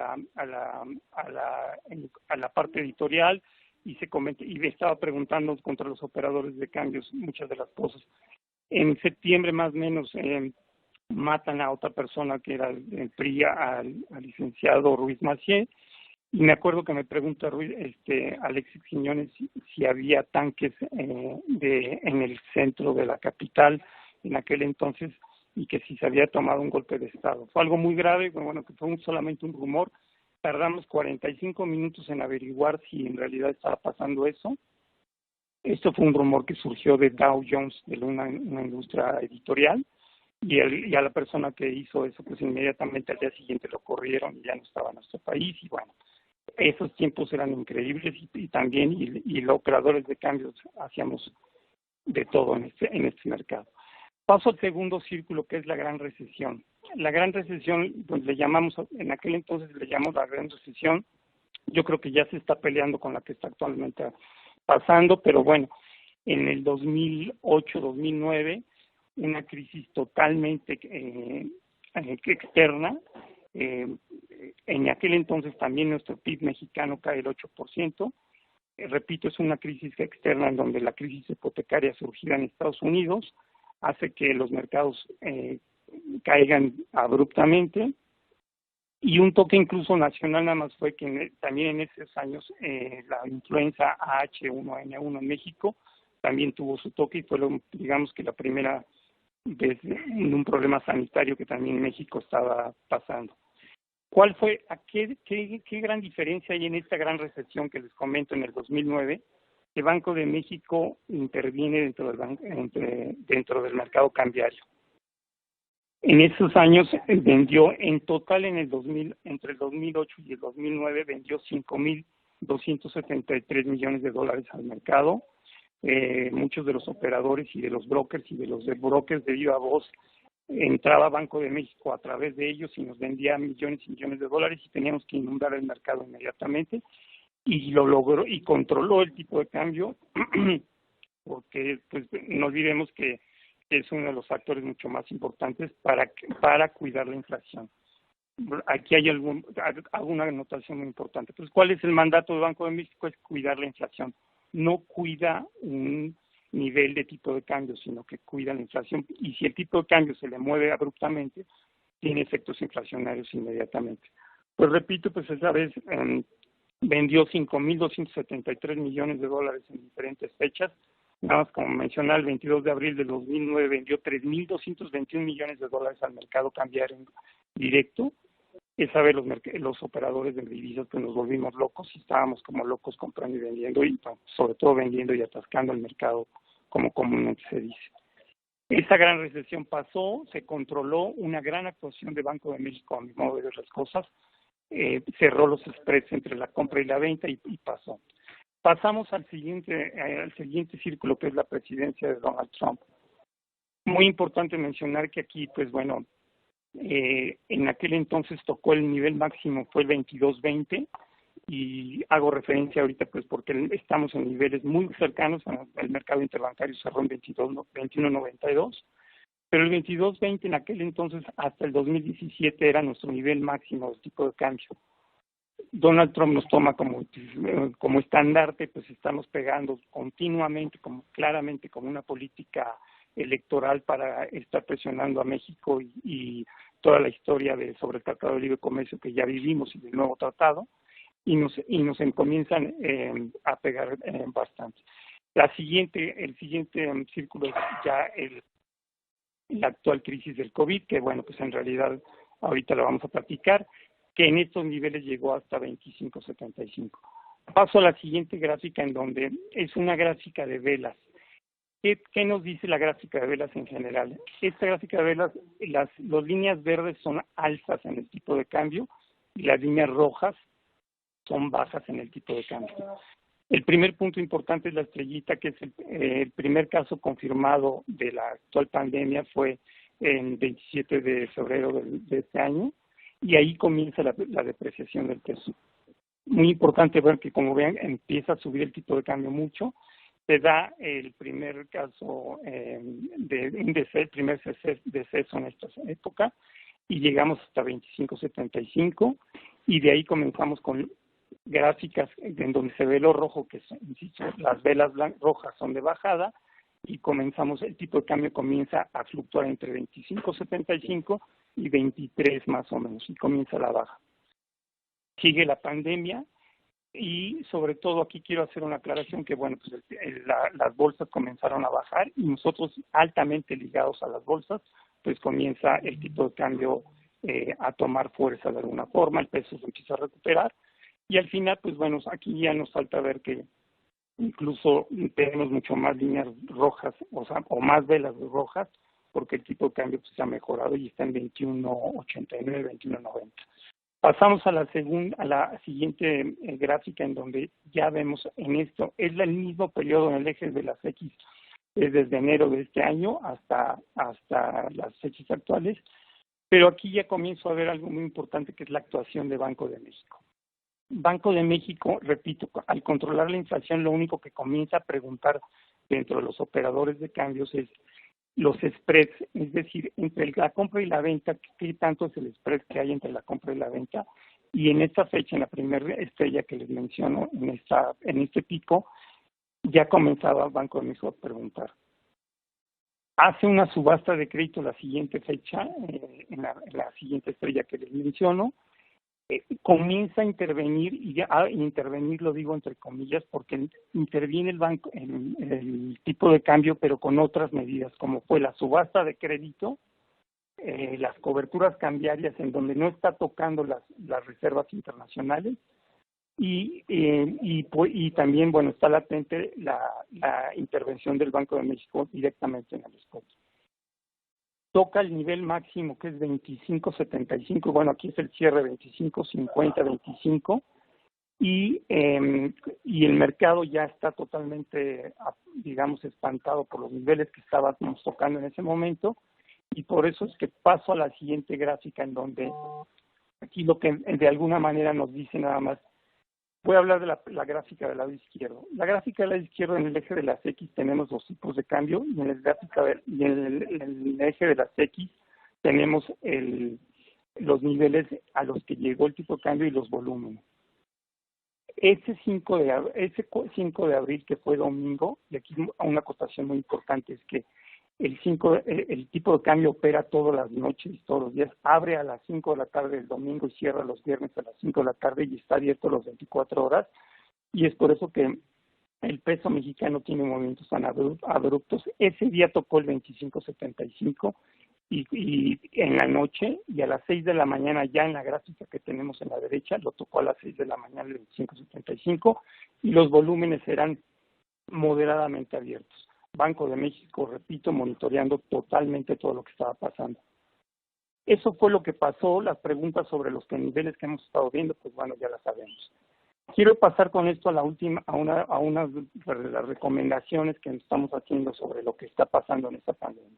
la parte editorial y estaba preguntando contra los operadores de cambios muchas de las cosas. En septiembre más o menos matan a otra persona que era del PRI, al licenciado Ruiz Massieu, y me acuerdo que me pregunta Alexis Quiñones si había tanques en el centro de la capital en aquel entonces, y que si se había tomado un golpe de Estado. Fue algo muy grave, bueno, que fue solamente un rumor. Tardamos 45 minutos en averiguar si en realidad estaba pasando eso. Esto fue un rumor que surgió de Dow Jones, de una industria editorial, y a la persona que hizo eso, pues inmediatamente al día siguiente lo corrieron y ya no estaba en nuestro país. Y bueno, esos tiempos eran increíbles, y también los operadores de cambios hacíamos de todo en este mercado. Paso al segundo círculo, que es la Gran Recesión. La Gran Recesión, pues en aquel entonces le llamamos la Gran Recesión. Yo creo que ya se está peleando con la que está actualmente pasando, pero bueno, en el 2008-2009, una crisis totalmente externa. En aquel entonces también nuestro PIB mexicano cae el 8%. Repito, es una crisis externa en donde la crisis hipotecaria surgida en Estados Unidos hace que los mercados caigan abruptamente, y un toque incluso nacional nada más fue que también en esos años la influenza H1N1 en México también tuvo su toque, y fue digamos que la primera vez en un problema sanitario que también México estaba pasando. ¿Cuál fue, qué gran diferencia hay en esta gran recesión que les comento en el 2009? El Banco de México interviene dentro del mercado cambiario. En esos años vendió en total entre el 2008 y el 2009 vendió $5,273 millones al mercado. Muchos de los operadores y de los brokers y de los brokers de viva voz entraba Banco de México a través de ellos y nos vendía millones y millones de dólares y teníamos que inundar el mercado inmediatamente, y lo logró y controló el tipo de cambio porque pues no olvidemos que es uno de los factores mucho más importantes para cuidar la inflación. Aquí hay alguna anotación muy importante. Pues, ¿cuál es el mandato del Banco de México? Es cuidar la inflación. No cuida un nivel de tipo de cambio, sino que cuida la inflación. Y si el tipo de cambio se le mueve abruptamente, tiene efectos inflacionarios inmediatamente. Pues repito, pues esa vez vendió 5.273 millones de dólares en diferentes fechas. Nada más como mencionar, el 22 de abril de 2009 vendió 3.221 millones de dólares al mercado cambiario directo. Esa vez los operadores de divisas pues nos volvimos locos y estábamos como locos comprando y vendiendo, y sobre todo vendiendo y atascando el mercado, como comúnmente se dice. Esa gran recesión pasó, se controló, una gran actuación de Banco de México a mi modo de ver las cosas, cerró los spreads entre la compra y la venta y pasó. Pasamos al siguiente círculo, que es la presidencia de Donald Trump. Muy importante mencionar que aquí, pues bueno, en aquel entonces tocó el nivel máximo, fue el 22.20, y hago referencia ahorita pues porque estamos en niveles muy cercanos. El mercado interbancario cerró en 21.92, pero el 22.20 en aquel entonces hasta el 2017 era nuestro nivel máximo de tipo de cambio. Donald Trump nos toma como estandarte, pues estamos pegando continuamente, claramente como una política electoral para estar presionando a México y toda la historia sobre el Tratado de Libre Comercio que ya vivimos y del nuevo tratado, y nos comienzan a pegar bastante. El siguiente círculo es ya la actual crisis del COVID, que bueno, pues en realidad ahorita la vamos a platicar, que en estos niveles llegó hasta 25.75. Paso a la siguiente gráfica, en donde es una gráfica de velas. ¿Qué nos dice la gráfica de velas en general? Esta gráfica de velas, las líneas verdes son alzas en el tipo de cambio y las líneas rojas son bajas en el tipo de cambio. El primer punto importante es la estrellita, que es el primer caso confirmado de la actual pandemia, fue el 27 de febrero de este año, y ahí comienza la depreciación del peso. Muy importante ver que, como vean, empieza a subir el tipo de cambio mucho. Se da el primer caso el primer deceso en esta época, y llegamos hasta 25.75, y de ahí comenzamos con gráficas en donde se ve lo rojo, que insisto, las velas rojas son de bajada, y el tipo de cambio comienza a fluctuar entre 25.75 y 23 más o menos, y comienza la baja. Sigue la pandemia, y sobre todo aquí quiero hacer una aclaración que bueno, pues las bolsas comenzaron a bajar, y nosotros altamente ligados a las bolsas, pues comienza el tipo de cambio a tomar fuerza de alguna forma, el peso se empieza a recuperar, y al final pues bueno, aquí ya nos falta ver que incluso tenemos mucho más líneas rojas, o más velas rojas, porque el tipo de cambio pues, se ha mejorado y está en 21.89, 21.90. Pasamos a la siguiente gráfica, en donde ya vemos en esto, es el mismo periodo en el eje de las X, desde enero de este año hasta las fechas actuales, pero aquí ya comienzo a ver algo muy importante, que es la actuación de Banco de México. Banco de México, repito, al controlar la inflación, lo único que comienza a preguntar dentro de los operadores de cambios es los spreads, es decir, entre la compra y la venta, qué tanto es el spread que hay entre la compra y la venta. Y en esta fecha, en la primera estrella que les menciono, en este pico, ya comenzaba Banco de México a preguntar. Hace una subasta de crédito la siguiente fecha, en la siguiente estrella que les menciono, comienza a intervenir, y ya intervenir lo digo entre comillas, porque interviene el banco en el tipo de cambio, pero con otras medidas, como fue la subasta de crédito, las coberturas cambiarias, en donde no está tocando las reservas internacionales, y también, bueno, está latente la intervención del Banco de México directamente en el spot. Toca el nivel máximo, que es 25.75, bueno, aquí es el cierre 25.50, 25, y el mercado ya está totalmente, digamos, espantado por los niveles que estábamos tocando en ese momento, Y por eso es que paso a la siguiente gráfica, en donde aquí lo que de alguna manera nos dice nada más. Voy a hablar de la gráfica del lado izquierdo. La gráfica del lado izquierdo, en el eje de las X tenemos los tipos de cambio, y en el eje de las X tenemos los niveles a los que llegó el tipo de cambio y los volúmenes. Ese 5 de abril, que fue domingo, y aquí una acotación muy importante es que el tipo de cambio opera todas las noches, todos los días, abre a las 5 de la tarde el domingo y cierra los viernes a las 5 de la tarde y está abierto las 24 horas, y es por eso que el peso mexicano tiene movimientos tan abruptos. Ese día tocó el 25.75 y en la noche, y a las 6 de la mañana, ya en la gráfica que tenemos en la derecha, lo tocó a las 6 de la mañana el 25.75, y los volúmenes eran moderadamente abiertos. Banco de México, repito, monitoreando totalmente todo lo que estaba pasando. Eso fue lo que pasó. Las preguntas sobre los niveles que hemos estado viendo, pues bueno, ya las sabemos. Quiero pasar con esto a una de las recomendaciones que estamos haciendo sobre lo que está pasando en esta pandemia.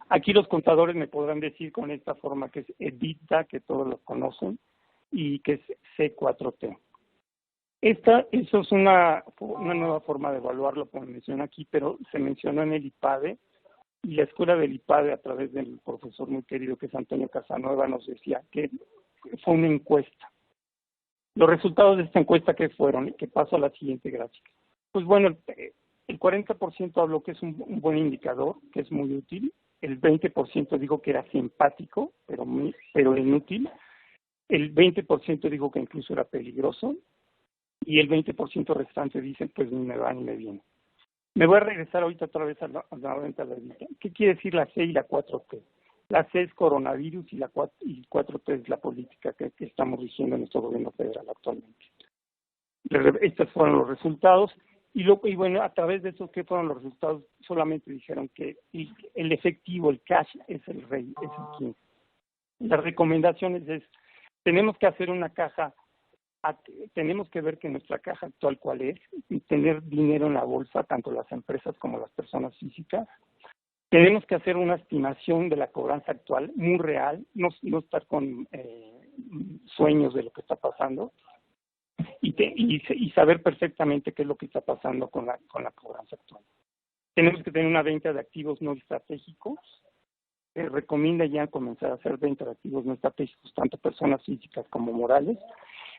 Aquí los contadores me podrán decir con esta forma que es EBITDA, que todos lo conocen, y que es C4T. Eso es una nueva forma de evaluarlo, como mencioné aquí, pero se mencionó en el IPADE, y la escuela del IPADE, a través del profesor muy querido que es Antonio Casanueva, nos decía que fue una encuesta. Los resultados de esta encuesta, ¿qué fueron? Que paso a la siguiente gráfica. Pues bueno, el 40% habló que es un buen indicador, que es muy útil. El 20% dijo que era simpático, pero inútil. El 20% dijo que incluso era peligroso. Y el 20% restante dicen, pues ni me va ni me viene. Me voy a regresar ahorita otra vez a la vida. ¿Qué quiere decir la C y la 4T? La C es coronavirus y 4T es la política que estamos rigiendo en nuestro gobierno federal actualmente. Estos fueron los resultados. Y bueno, a través de esos, ¿qué fueron los resultados? Solamente dijeron que el efectivo, el cash, es el rey, es el king. Las recomendaciones es, tenemos que hacer una caja, tenemos que ver que nuestra caja actual cuál es, y tener dinero en la bolsa, tanto las empresas como las personas físicas. Tenemos que hacer una estimación de la cobranza actual, muy real, no estar con sueños de lo que está pasando, y saber perfectamente qué es lo que está pasando con la cobranza actual. Tenemos que tener una venta de activos no estratégicos. Recomienda ya comenzar a hacer venta de activos no estratégicos, tanto personas físicas como morales.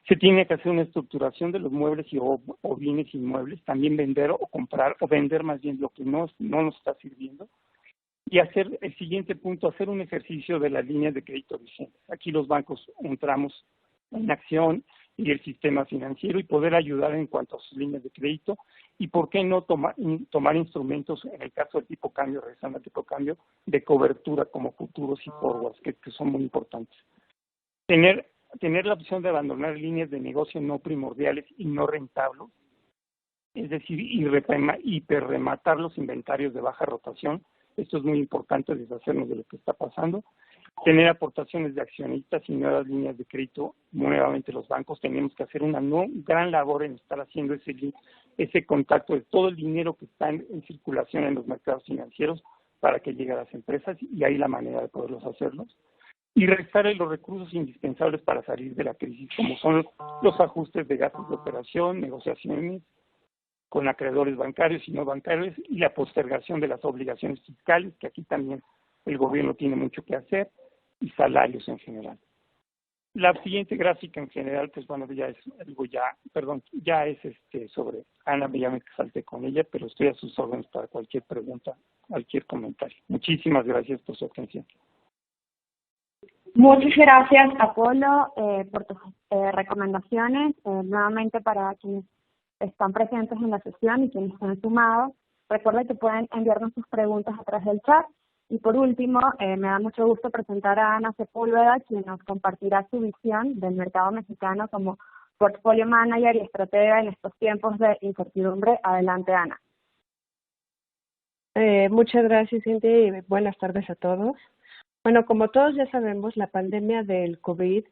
Se tiene que hacer una estructuración de los muebles o bienes inmuebles, también vender o comprar, o vender más bien lo que no nos está sirviendo. Y hacer el siguiente punto, hacer un ejercicio de las líneas de crédito vigentes. Aquí los bancos entramos en acción, y el sistema financiero, y poder ayudar en cuanto a sus líneas de crédito, y por qué no tomar instrumentos, en el caso del tipo cambio, regresando al tipo cambio, de cobertura como futuros y forwards, que son muy importantes. Tener la opción de abandonar líneas de negocio no primordiales y no rentables, es decir, hiperrematar los inventarios de baja rotación. Esto es muy importante, deshacernos de lo que está pasando. Tener aportaciones de accionistas y nuevas líneas de crédito, nuevamente los bancos. Tenemos que hacer una gran labor en estar haciendo ese contacto de todo el dinero que está en circulación en los mercados financieros para que llegue a las empresas, y hay la manera de poderlos hacerlos. Y restar los recursos indispensables para salir de la crisis, como son los ajustes de gastos de operación, negociaciones con acreedores bancarios y no bancarios, y la postergación de las obligaciones fiscales, que aquí también el gobierno tiene mucho que hacer, y salarios en general. La siguiente gráfica en general, pues bueno, ya es sobre Ana, ya me salté con ella, pero estoy a sus órdenes para cualquier pregunta, cualquier comentario. Muchísimas gracias por su atención. Muchas gracias, Apolo, por tus recomendaciones. Nuevamente, para quienes están presentes en la sesión y quienes están sumados, recuerden que pueden enviarnos sus preguntas a través del chat. Y por último, me da mucho gusto presentar a Ana Sepúlveda, quien nos compartirá su visión del mercado mexicano como portfolio manager y estratega en estos tiempos de incertidumbre. Adelante, Ana. Muchas gracias, Cintia, y buenas tardes a todos. Bueno, como todos ya sabemos, la pandemia del COVID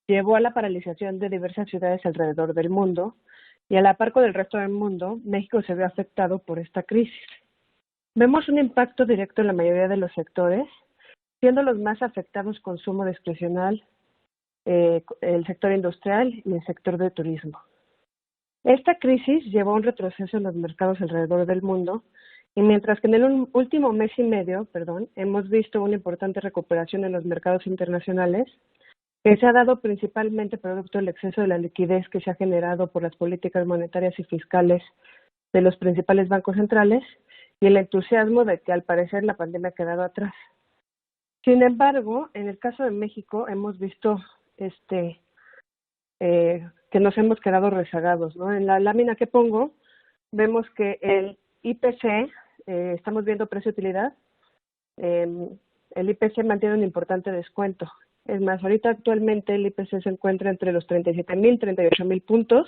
llevó a la paralización de diversas ciudades alrededor del mundo, y a la par con el resto del mundo, México se vio afectado por esta crisis. Vemos un impacto directo en la mayoría de los sectores, siendo los más afectados consumo discrecional, el sector industrial y el sector de turismo. Esta crisis llevó a un retroceso en los mercados alrededor del mundo, y mientras que en el último mes y medio, hemos visto una importante recuperación en los mercados internacionales, que se ha dado principalmente producto del exceso de la liquidez que se ha generado por las políticas monetarias y fiscales de los principales bancos centrales y el entusiasmo de que al parecer la pandemia ha quedado atrás. Sin embargo, en el caso de México hemos visto que nos hemos quedado rezagados, ¿no? En la lámina que pongo vemos que el IPC, estamos viendo precio-utilidad, el IPC mantiene un importante descuento. Es más, ahorita actualmente el IPC se encuentra entre los 37,000 y 38,000 puntos,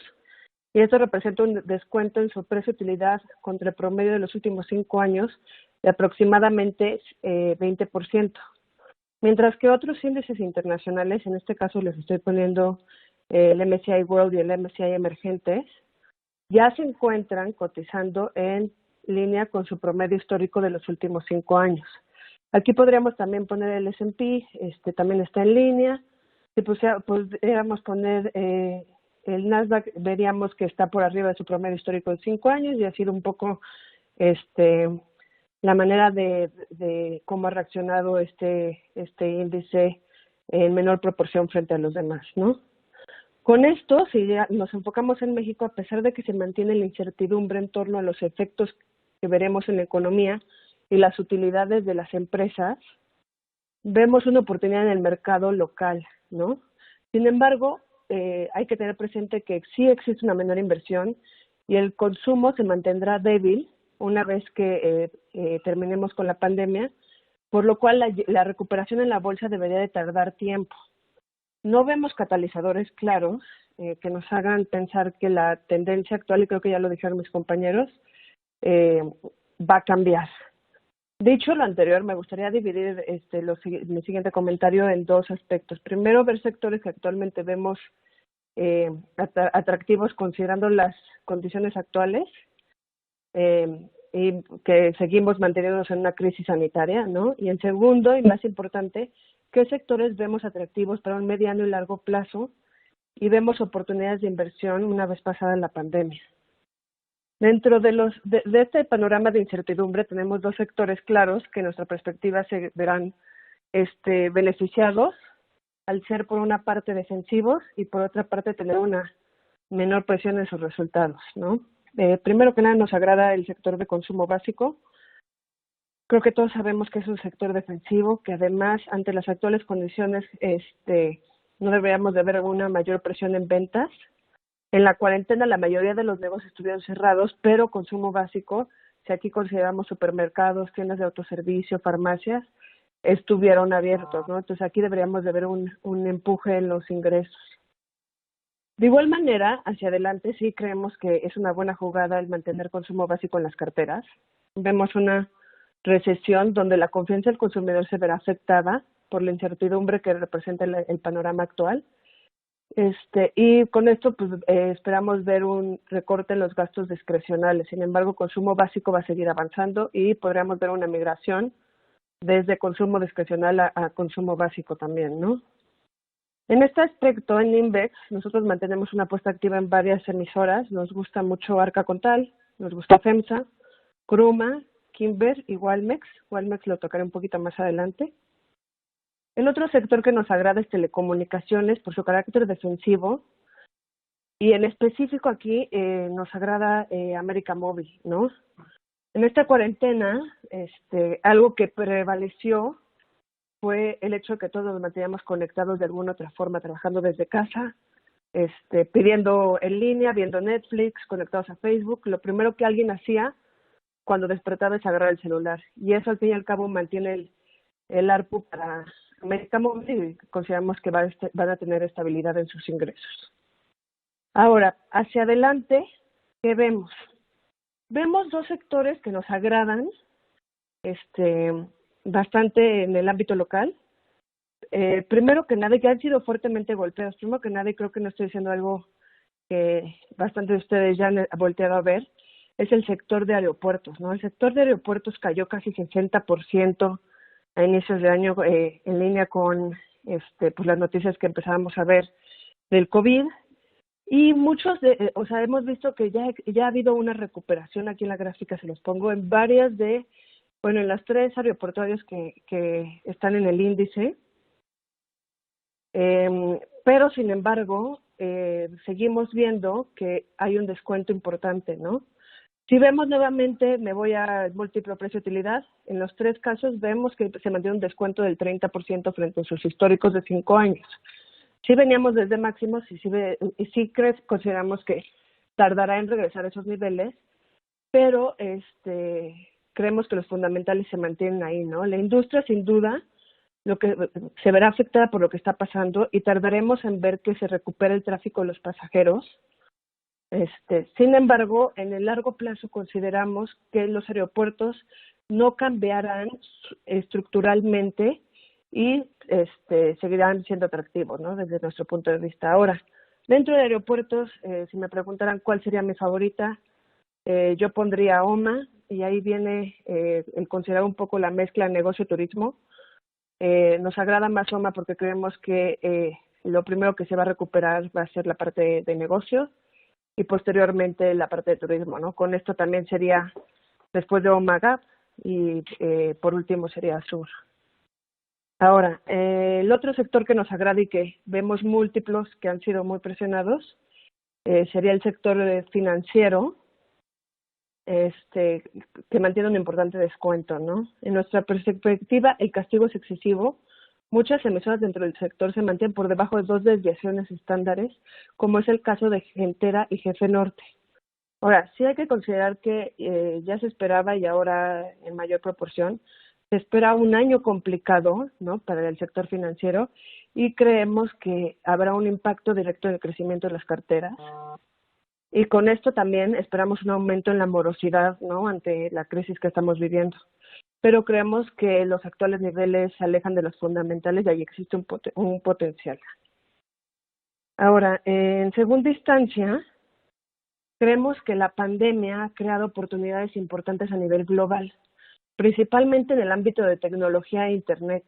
y esto representa un descuento en su precio-utilidad contra el promedio de los últimos 5 años de aproximadamente 20%. Mientras que otros índices internacionales, en este caso les estoy poniendo el MSCI World y el MSCI Emergentes, ya se encuentran cotizando en línea con su promedio histórico de los últimos 5 años. Aquí podríamos también poner el S&P, también está en línea. Si pudiéramos poner el Nasdaq, veríamos que está por arriba de su promedio histórico de 5 años, y ha sido un poco la manera de cómo ha reaccionado este índice en menor proporción frente a los demás, ¿no? Con esto, si ya nos enfocamos en México, a pesar de que se mantiene la incertidumbre en torno a los efectos que veremos en la economía y las utilidades de las empresas, vemos una oportunidad en el mercado local, ¿no? Sin embargo, hay que tener presente que sí existe una menor inversión y el consumo se mantendrá débil una vez que terminemos con la pandemia, por lo cual la recuperación en la bolsa debería de tardar tiempo. No vemos catalizadores claros que nos hagan pensar que la tendencia actual, y creo que ya lo dijeron mis compañeros, va a cambiar. Dicho lo anterior, me gustaría dividir mi siguiente comentario en 2 aspectos. Primero, ver sectores que actualmente vemos atractivos considerando las condiciones actuales y que seguimos manteniéndonos en una crisis sanitaria, ¿no? Y en segundo, y más importante, qué sectores vemos atractivos para un mediano y largo plazo y vemos oportunidades de inversión una vez pasada la pandemia. Dentro de este panorama de incertidumbre tenemos 2 sectores claros que en nuestra perspectiva se verán beneficiados al ser por una parte defensivos y por otra parte tener una menor presión en sus resultados, ¿no? Primero que nada nos agrada el sector de consumo básico. Creo que todos sabemos que es un sector defensivo, que además ante las actuales condiciones no deberíamos de ver una mayor presión en ventas. En la cuarentena la mayoría de los negocios estuvieron cerrados, pero consumo básico, si aquí consideramos supermercados, tiendas de autoservicio, farmacias, estuvieron abiertos, ¿no? Entonces aquí deberíamos de ver un empuje en los ingresos. De igual manera, hacia adelante sí creemos que es una buena jugada el mantener consumo básico en las carteras. Vemos una recesión donde la confianza del consumidor se verá afectada por la incertidumbre que representa el panorama actual. Y con esto pues esperamos ver un recorte en los gastos discrecionales. Sin embargo, consumo básico va a seguir avanzando y podríamos ver una migración desde consumo discrecional a consumo básico también, ¿no? En este aspecto, en Invex, nosotros mantenemos una apuesta activa en varias emisoras. Nos gusta mucho Arca Contal, nos gusta FEMSA, Cruma, Kimber y Walmex. Walmex lo tocaré un poquito más adelante. El otro sector que nos agrada es telecomunicaciones por su carácter defensivo y en específico aquí nos agrada América Móvil, ¿no? En esta cuarentena, algo que prevaleció fue el hecho de que todos nos manteníamos conectados de alguna otra forma, trabajando desde casa, pidiendo en línea, viendo Netflix, conectados a Facebook. Lo primero que alguien hacía cuando despertaba es agarrar el celular. Y eso al fin y al cabo mantiene el ARPU para América Móvil y consideramos que van a tener estabilidad en sus ingresos. Ahora, hacia adelante, ¿qué vemos? Vemos 2 sectores que nos agradan bastante en el ámbito local. Primero que nada, ya han sido fuertemente golpeados. Primero que nada, y creo que no estoy diciendo algo que bastante de ustedes ya han volteado a ver, es el sector de aeropuertos, ¿no? El sector de aeropuertos cayó casi 60% a inicios de año, en línea con pues las noticias que empezábamos a ver del COVID. Y muchos hemos visto que ya ha habido una recuperación. Aquí en la gráfica se los pongo en en las 3 aeroportuarios que están en el índice. Pero sin embargo, seguimos viendo que hay un descuento importante, ¿no? Si vemos nuevamente, me voy a múltiplo precio-utilidad, en los 3 casos vemos que se mantiene un descuento del 30% frente a sus históricos de 5 años. Sí veníamos desde máximos y sí consideramos que tardará en regresar a esos niveles, pero creemos que los fundamentales se mantienen ahí, ¿no? La industria, sin duda, lo que se verá afectada por lo que está pasando y tardaremos en ver que se recupere el tráfico de los pasajeros. Sin embargo, en el largo plazo consideramos que los aeropuertos no cambiarán estructuralmente y seguirán siendo atractivos, ¿no? Desde nuestro punto de vista. Ahora, dentro de aeropuertos, si me preguntaran cuál sería mi favorita, yo pondría OMA, y ahí viene el considerar un poco la mezcla negocio-turismo. Nos agrada más OMA porque creemos que lo primero que se va a recuperar va a ser la parte de negocio y posteriormente la parte de turismo, ¿no? Con esto también sería, después de OMA, GAP, y por último sería Sur. Ahora, el otro sector que nos agrada y que vemos múltiplos que han sido muy presionados sería el sector financiero, que mantiene un importante descuento, ¿no? En nuestra perspectiva, el castigo es excesivo. Muchas emisoras dentro del sector se mantienen por debajo de 2 desviaciones estándares, como es el caso de Gentera y Jefe Norte. Ahora, sí hay que considerar que ya se esperaba y ahora en mayor proporción se espera un año complicado, ¿no?, para el sector financiero, y creemos que habrá un impacto directo en el crecimiento de las carteras. Y con esto también esperamos un aumento en la morosidad, ¿no?, ante la crisis que estamos viviendo. Pero creemos que los actuales niveles se alejan de los fundamentales y ahí existe un potencial. Ahora, en segunda instancia, creemos que la pandemia ha creado oportunidades importantes a nivel global, principalmente en el ámbito de tecnología e Internet.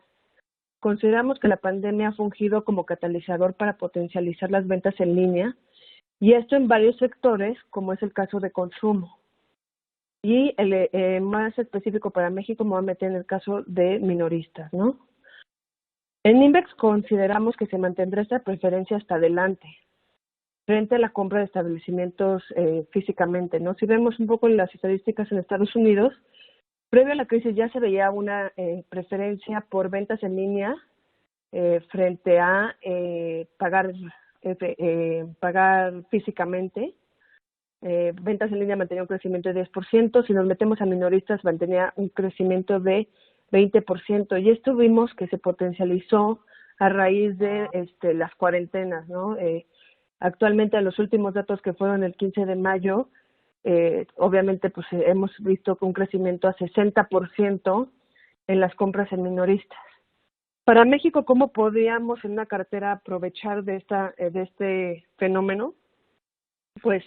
Consideramos que la pandemia ha fungido como catalizador para potencializar las ventas en línea, y esto en varios sectores, como es el caso de consumo. Y más específico para México, me voy a meter en el caso de minoristas, ¿no? En Invex consideramos que se mantendrá esta preferencia hasta adelante, frente a la compra de establecimientos físicamente, ¿no? Si vemos un poco en las estadísticas en Estados Unidos, previo a la crisis ya se veía una preferencia por ventas en línea frente a pagar físicamente. Ventas en línea mantenía un crecimiento de 10%, si nos metemos a minoristas mantenía un crecimiento de 20%, y esto vimos que se potencializó a raíz de las cuarentenas, ¿no? Actualmente, los últimos datos que fueron el 15 de mayo, obviamente pues hemos visto un crecimiento a 60% en las compras en minoristas. Para México, ¿cómo podríamos en una cartera aprovechar de este fenómeno? Pues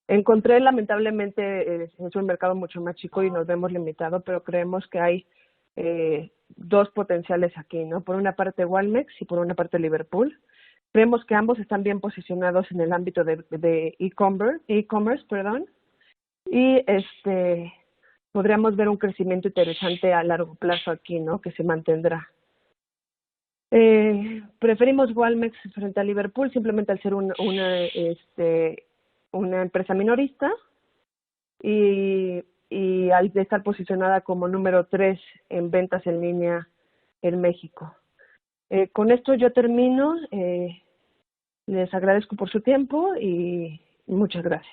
encontré, lamentablemente, es un mercado mucho más chico y nos vemos limitado, pero creemos que hay 2 potenciales aquí, ¿no? Por una parte Walmex y por una parte Liverpool. Creemos que ambos están bien posicionados en el ámbito de e-commerce, y podríamos ver un crecimiento interesante a largo plazo aquí, ¿no?, que se mantendrá. Preferimos Walmex frente a Liverpool simplemente al ser una empresa minorista y al estar posicionada como número 3 en ventas en línea en México. Con esto yo termino. Les agradezco por su tiempo y muchas gracias.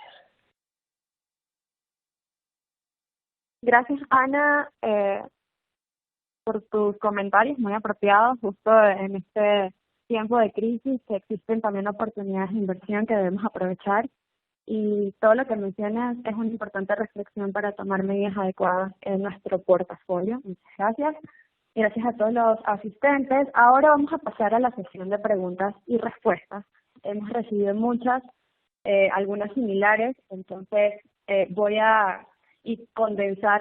Gracias, Ana, por tus comentarios muy apropiados. Justo en este tiempo de crisis que existen también oportunidades de inversión que debemos aprovechar, y todo lo que mencionas es una importante reflexión para tomar medidas adecuadas en nuestro portafolio. Muchas gracias. Gracias a todos los asistentes. Ahora vamos a pasar a la sesión de preguntas y respuestas. Hemos recibido muchas, algunas similares, entonces Voy a condensar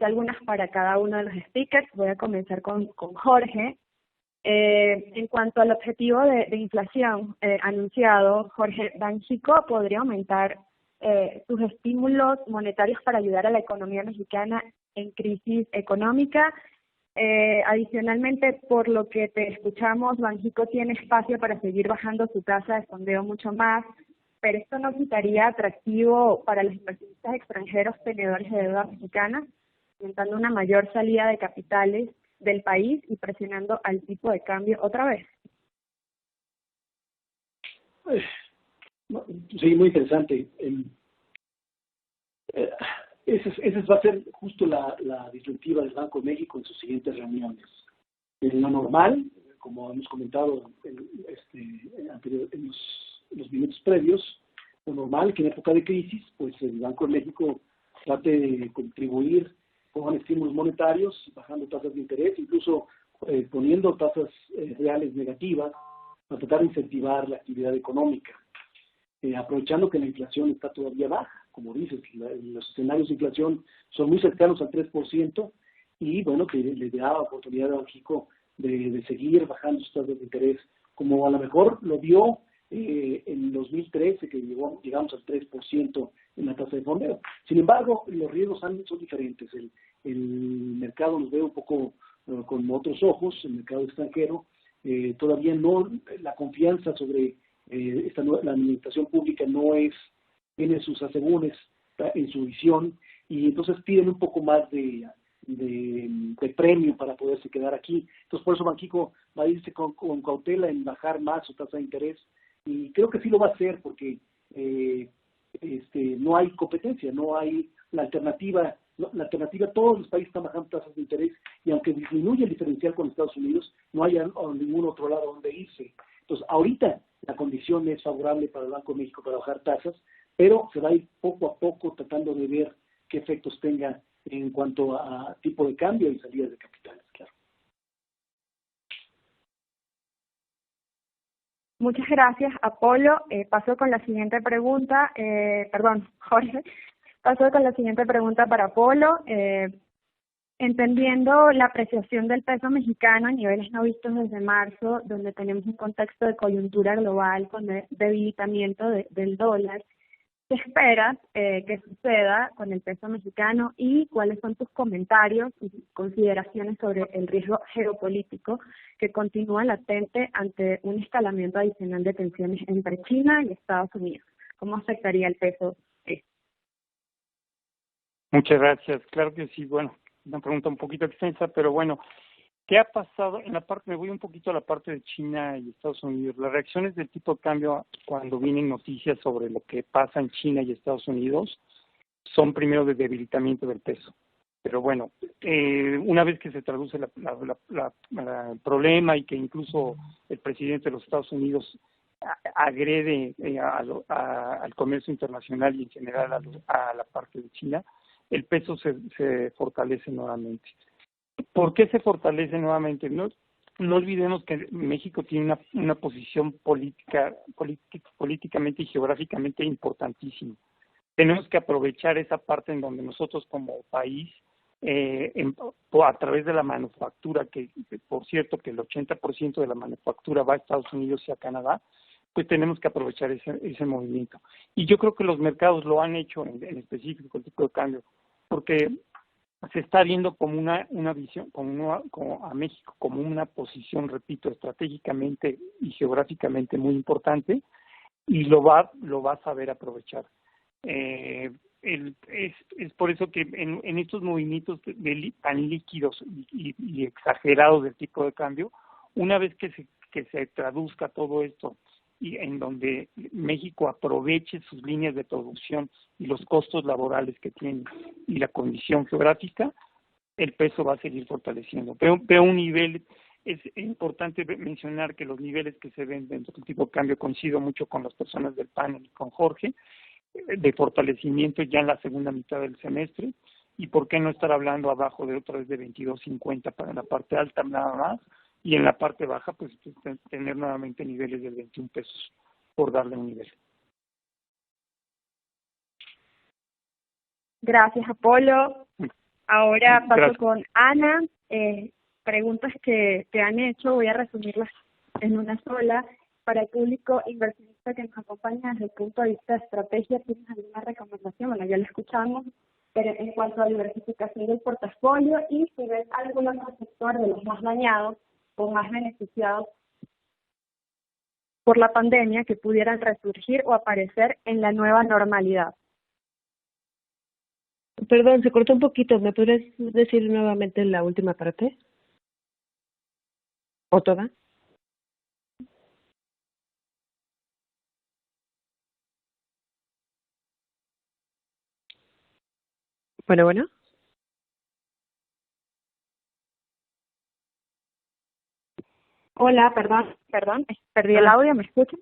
algunas para cada uno de los speakers. Voy a comenzar con Jorge. En cuanto al objetivo de inflación anunciado, Jorge, Banxico podría aumentar sus estímulos monetarios para ayudar a la economía mexicana en crisis económica. Adicionalmente, por lo que te escuchamos, Banxico tiene espacio para seguir bajando su tasa de fondeo mucho más, pero esto no quitaría atractivo para los inversionistas extranjeros tenedores de deuda mexicana, aumentando una mayor salida de capitales del país y presionando al tipo de cambio otra vez. Sí, muy interesante. Esa va a ser justo la disyuntiva del Banco de México en sus siguientes reuniones. En lo normal, como hemos comentado en los minutos previos, lo normal que en época de crisis, pues el Banco de México trate de contribuir con estímulos monetarios, bajando tasas de interés, incluso poniendo tasas reales negativas, para tratar de incentivar la actividad económica, aprovechando que la inflación está todavía baja. Como dices, los escenarios de inflación son muy cercanos al 3%, y bueno, que le da oportunidad a Banxico de seguir bajando sus tasas de interés, como a lo mejor lo dio en 2013, que llegamos al 3% en la tasa de fondeo. Sin embargo, los riesgos son diferentes. El mercado nos ve un poco con otros ojos, el mercado extranjero. Todavía no, la confianza sobre la administración pública tiene sus asegúnes en su visión, y entonces piden un poco más de premio para poderse quedar aquí. Entonces, por eso Banxico va a irse con cautela en bajar más su tasa de interés, y creo que sí lo va a hacer porque no hay competencia, no hay la alternativa. La alternativa, todos los países están bajando tasas de interés, y aunque disminuye el diferencial con Estados Unidos, no hay a ningún otro lado donde irse. Entonces, ahorita la condición es favorable para el Banco de México para bajar tasas, pero se va a ir poco a poco tratando de ver qué efectos tenga en cuanto a tipo de cambio y salidas de capitales, claro. Muchas gracias, Apolo. Paso con la siguiente pregunta. Jorge. Paso con la siguiente pregunta para Apolo. Entendiendo la apreciación del peso mexicano a niveles no vistos desde marzo, donde tenemos un contexto de coyuntura global con debilitamiento del dólar, ¿qué esperas que suceda con el peso mexicano, y cuáles son tus comentarios y consideraciones sobre el riesgo geopolítico que continúa latente ante un escalamiento adicional de tensiones entre China y Estados Unidos? ¿Cómo afectaría el peso? Muchas gracias. Claro que sí. Bueno, una pregunta un poquito extensa, pero bueno, ¿qué ha pasado en la parte? Me voy un poquito a la parte de China y Estados Unidos. Las reacciones del tipo de cambio cuando vienen noticias sobre lo que pasa en China y Estados Unidos son primero de debilitamiento del peso. Pero bueno, una vez que se traduce el problema, y que incluso el presidente de los Estados Unidos agrede al comercio internacional y en general a la parte de China, el peso se fortalece nuevamente. ¿Por qué se fortalece nuevamente? No olvidemos que México tiene una posición políticamente y geográficamente importantísima. Tenemos que aprovechar esa parte en donde nosotros como país, a través de la manufactura, que por cierto que el 80% de la manufactura va a Estados Unidos y a Canadá, pues tenemos que aprovechar ese movimiento. Y yo creo que los mercados lo han hecho, en específico el tipo de cambio, porque se está viendo como una visión, como a México como una posición, repito, estratégicamente y geográficamente muy importante, y lo va a saber aprovechar. Es por eso que en estos movimientos tan líquidos y exagerados del tipo de cambio, una vez que se traduzca todo esto, y en donde México aproveche sus líneas de producción y los costos laborales que tiene y la condición geográfica, el peso va a seguir fortaleciendo. Pero un nivel, es importante mencionar que los niveles que se ven dentro del tipo de cambio, coincido mucho con las personas del panel y con Jorge, de fortalecimiento ya en la segunda mitad del semestre, y por qué no estar hablando abajo de otra vez de 22.50 para la parte alta nada más, y en la parte baja pues tener nuevamente niveles de 21 pesos, por darle un nivel. Gracias, Apolo. Ahora paso Gracias. con Ana. Preguntas que te han hecho, voy a resumirlas en una sola. Para el público inversionista que nos acompaña desde el punto de vista de estrategia, ¿tienes alguna recomendación? Bueno, ya lo escuchamos, pero en cuanto a diversificación del portafolio y si ves algún otro sector de los más dañados o más beneficiados por la pandemia que pudieran resurgir o aparecer en la nueva normalidad. Perdón, se cortó un poquito. ¿Me podrías decir nuevamente la última parte? ¿O toda? Bueno. Hola, perdón, perdí el audio, ¿me escuchan?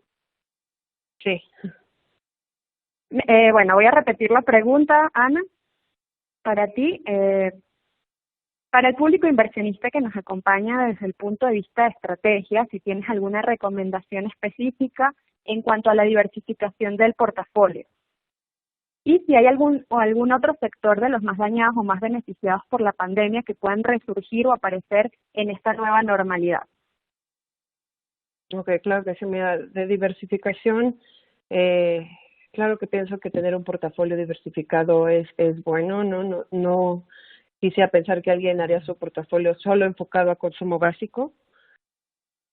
Sí. Bueno, voy a repetir la pregunta, Ana, para ti. Para el público inversionista que nos acompaña desde el punto de vista de estrategia, si tienes alguna recomendación específica en cuanto a la diversificación del portafolio. Y si hay algún otro sector de los más dañados o más beneficiados por la pandemia que puedan resurgir o aparecer en esta nueva normalidad. Ok, claro que sí. Mira, de diversificación, claro que pienso que tener un portafolio diversificado es bueno. No quisiera pensar que alguien haría su portafolio solo enfocado a consumo básico.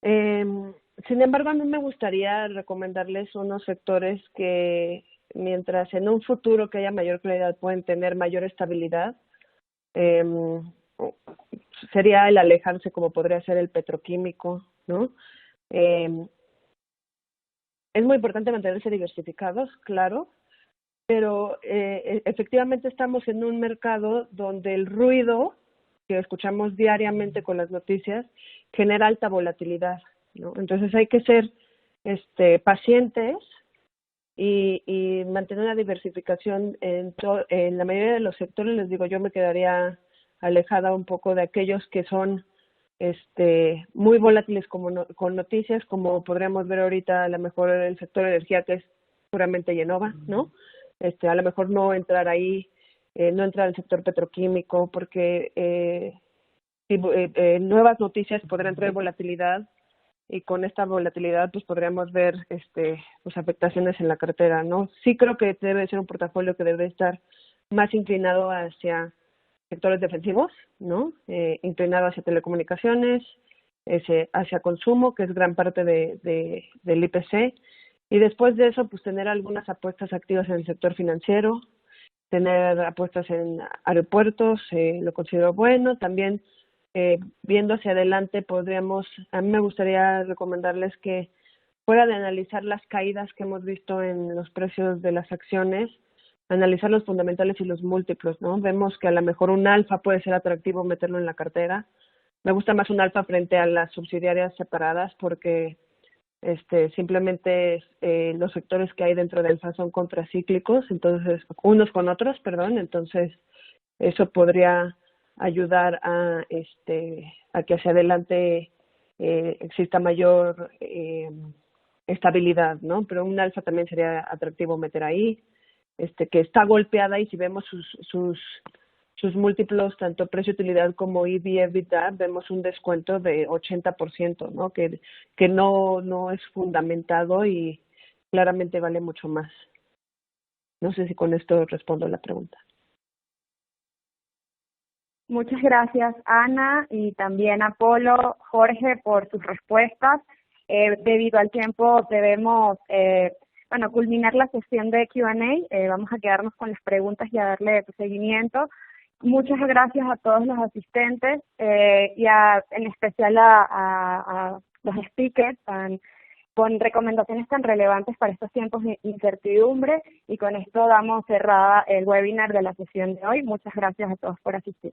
Sin embargo, a mí me gustaría recomendarles unos sectores que, mientras en un futuro que haya mayor claridad pueden tener mayor estabilidad, sería el alejarse, como podría ser el petroquímico, ¿no? Es muy importante mantenerse diversificados, claro, pero efectivamente estamos en un mercado donde el ruido que escuchamos diariamente con las noticias genera alta volatilidad, ¿no? Entonces hay que ser pacientes y mantener una diversificación en la mayoría de los sectores. Les digo, yo me quedaría alejada un poco de aquellos que son muy volátiles con noticias, como podríamos ver ahorita a lo mejor el sector de energía, que es puramente Yenova, ¿no? A lo mejor no entrar ahí, no entrar al sector petroquímico, porque nuevas noticias podrán traer volatilidad, y con esta volatilidad pues podríamos ver pues afectaciones en la cartera, ¿no? Sí creo que debe ser un portafolio que debe estar más inclinado hacia sectores defensivos, ¿no? Inclinado hacia telecomunicaciones, hacia consumo, que es gran parte del IPC, y después de eso, pues tener algunas apuestas activas en el sector financiero, tener apuestas en aeropuertos, lo considero bueno. También viendo hacia adelante a mí me gustaría recomendarles que fuera de analizar las caídas que hemos visto en los precios de las acciones, analizar los fundamentales y los múltiplos, ¿no? Vemos que a lo mejor un alfa puede ser atractivo meterlo en la cartera. Me gusta más un alfa frente a las subsidiarias separadas porque simplemente los sectores que hay dentro de alfa son contracíclicos, entonces unos con otros, entonces eso podría ayudar a que hacia adelante exista mayor estabilidad, ¿no? Pero un alfa también sería atractivo meter ahí, que está golpeada, y si vemos sus múltiplos, tanto precio-utilidad como EV/EBITDA, vemos un descuento de 80%, ¿no? Que no es fundamentado y claramente vale mucho más. No sé si con esto respondo la pregunta. Muchas gracias, Ana, y también Apolo, Jorge, por sus respuestas. Debido al tiempo debemos culminar la sesión de Q&A. Vamos a quedarnos con las preguntas y a darle seguimiento. Muchas gracias a todos los asistentes y en especial a los speakers con recomendaciones tan relevantes para estos tiempos de incertidumbre, y con esto damos cerrada el webinar de la sesión de hoy. Muchas gracias a todos por asistir.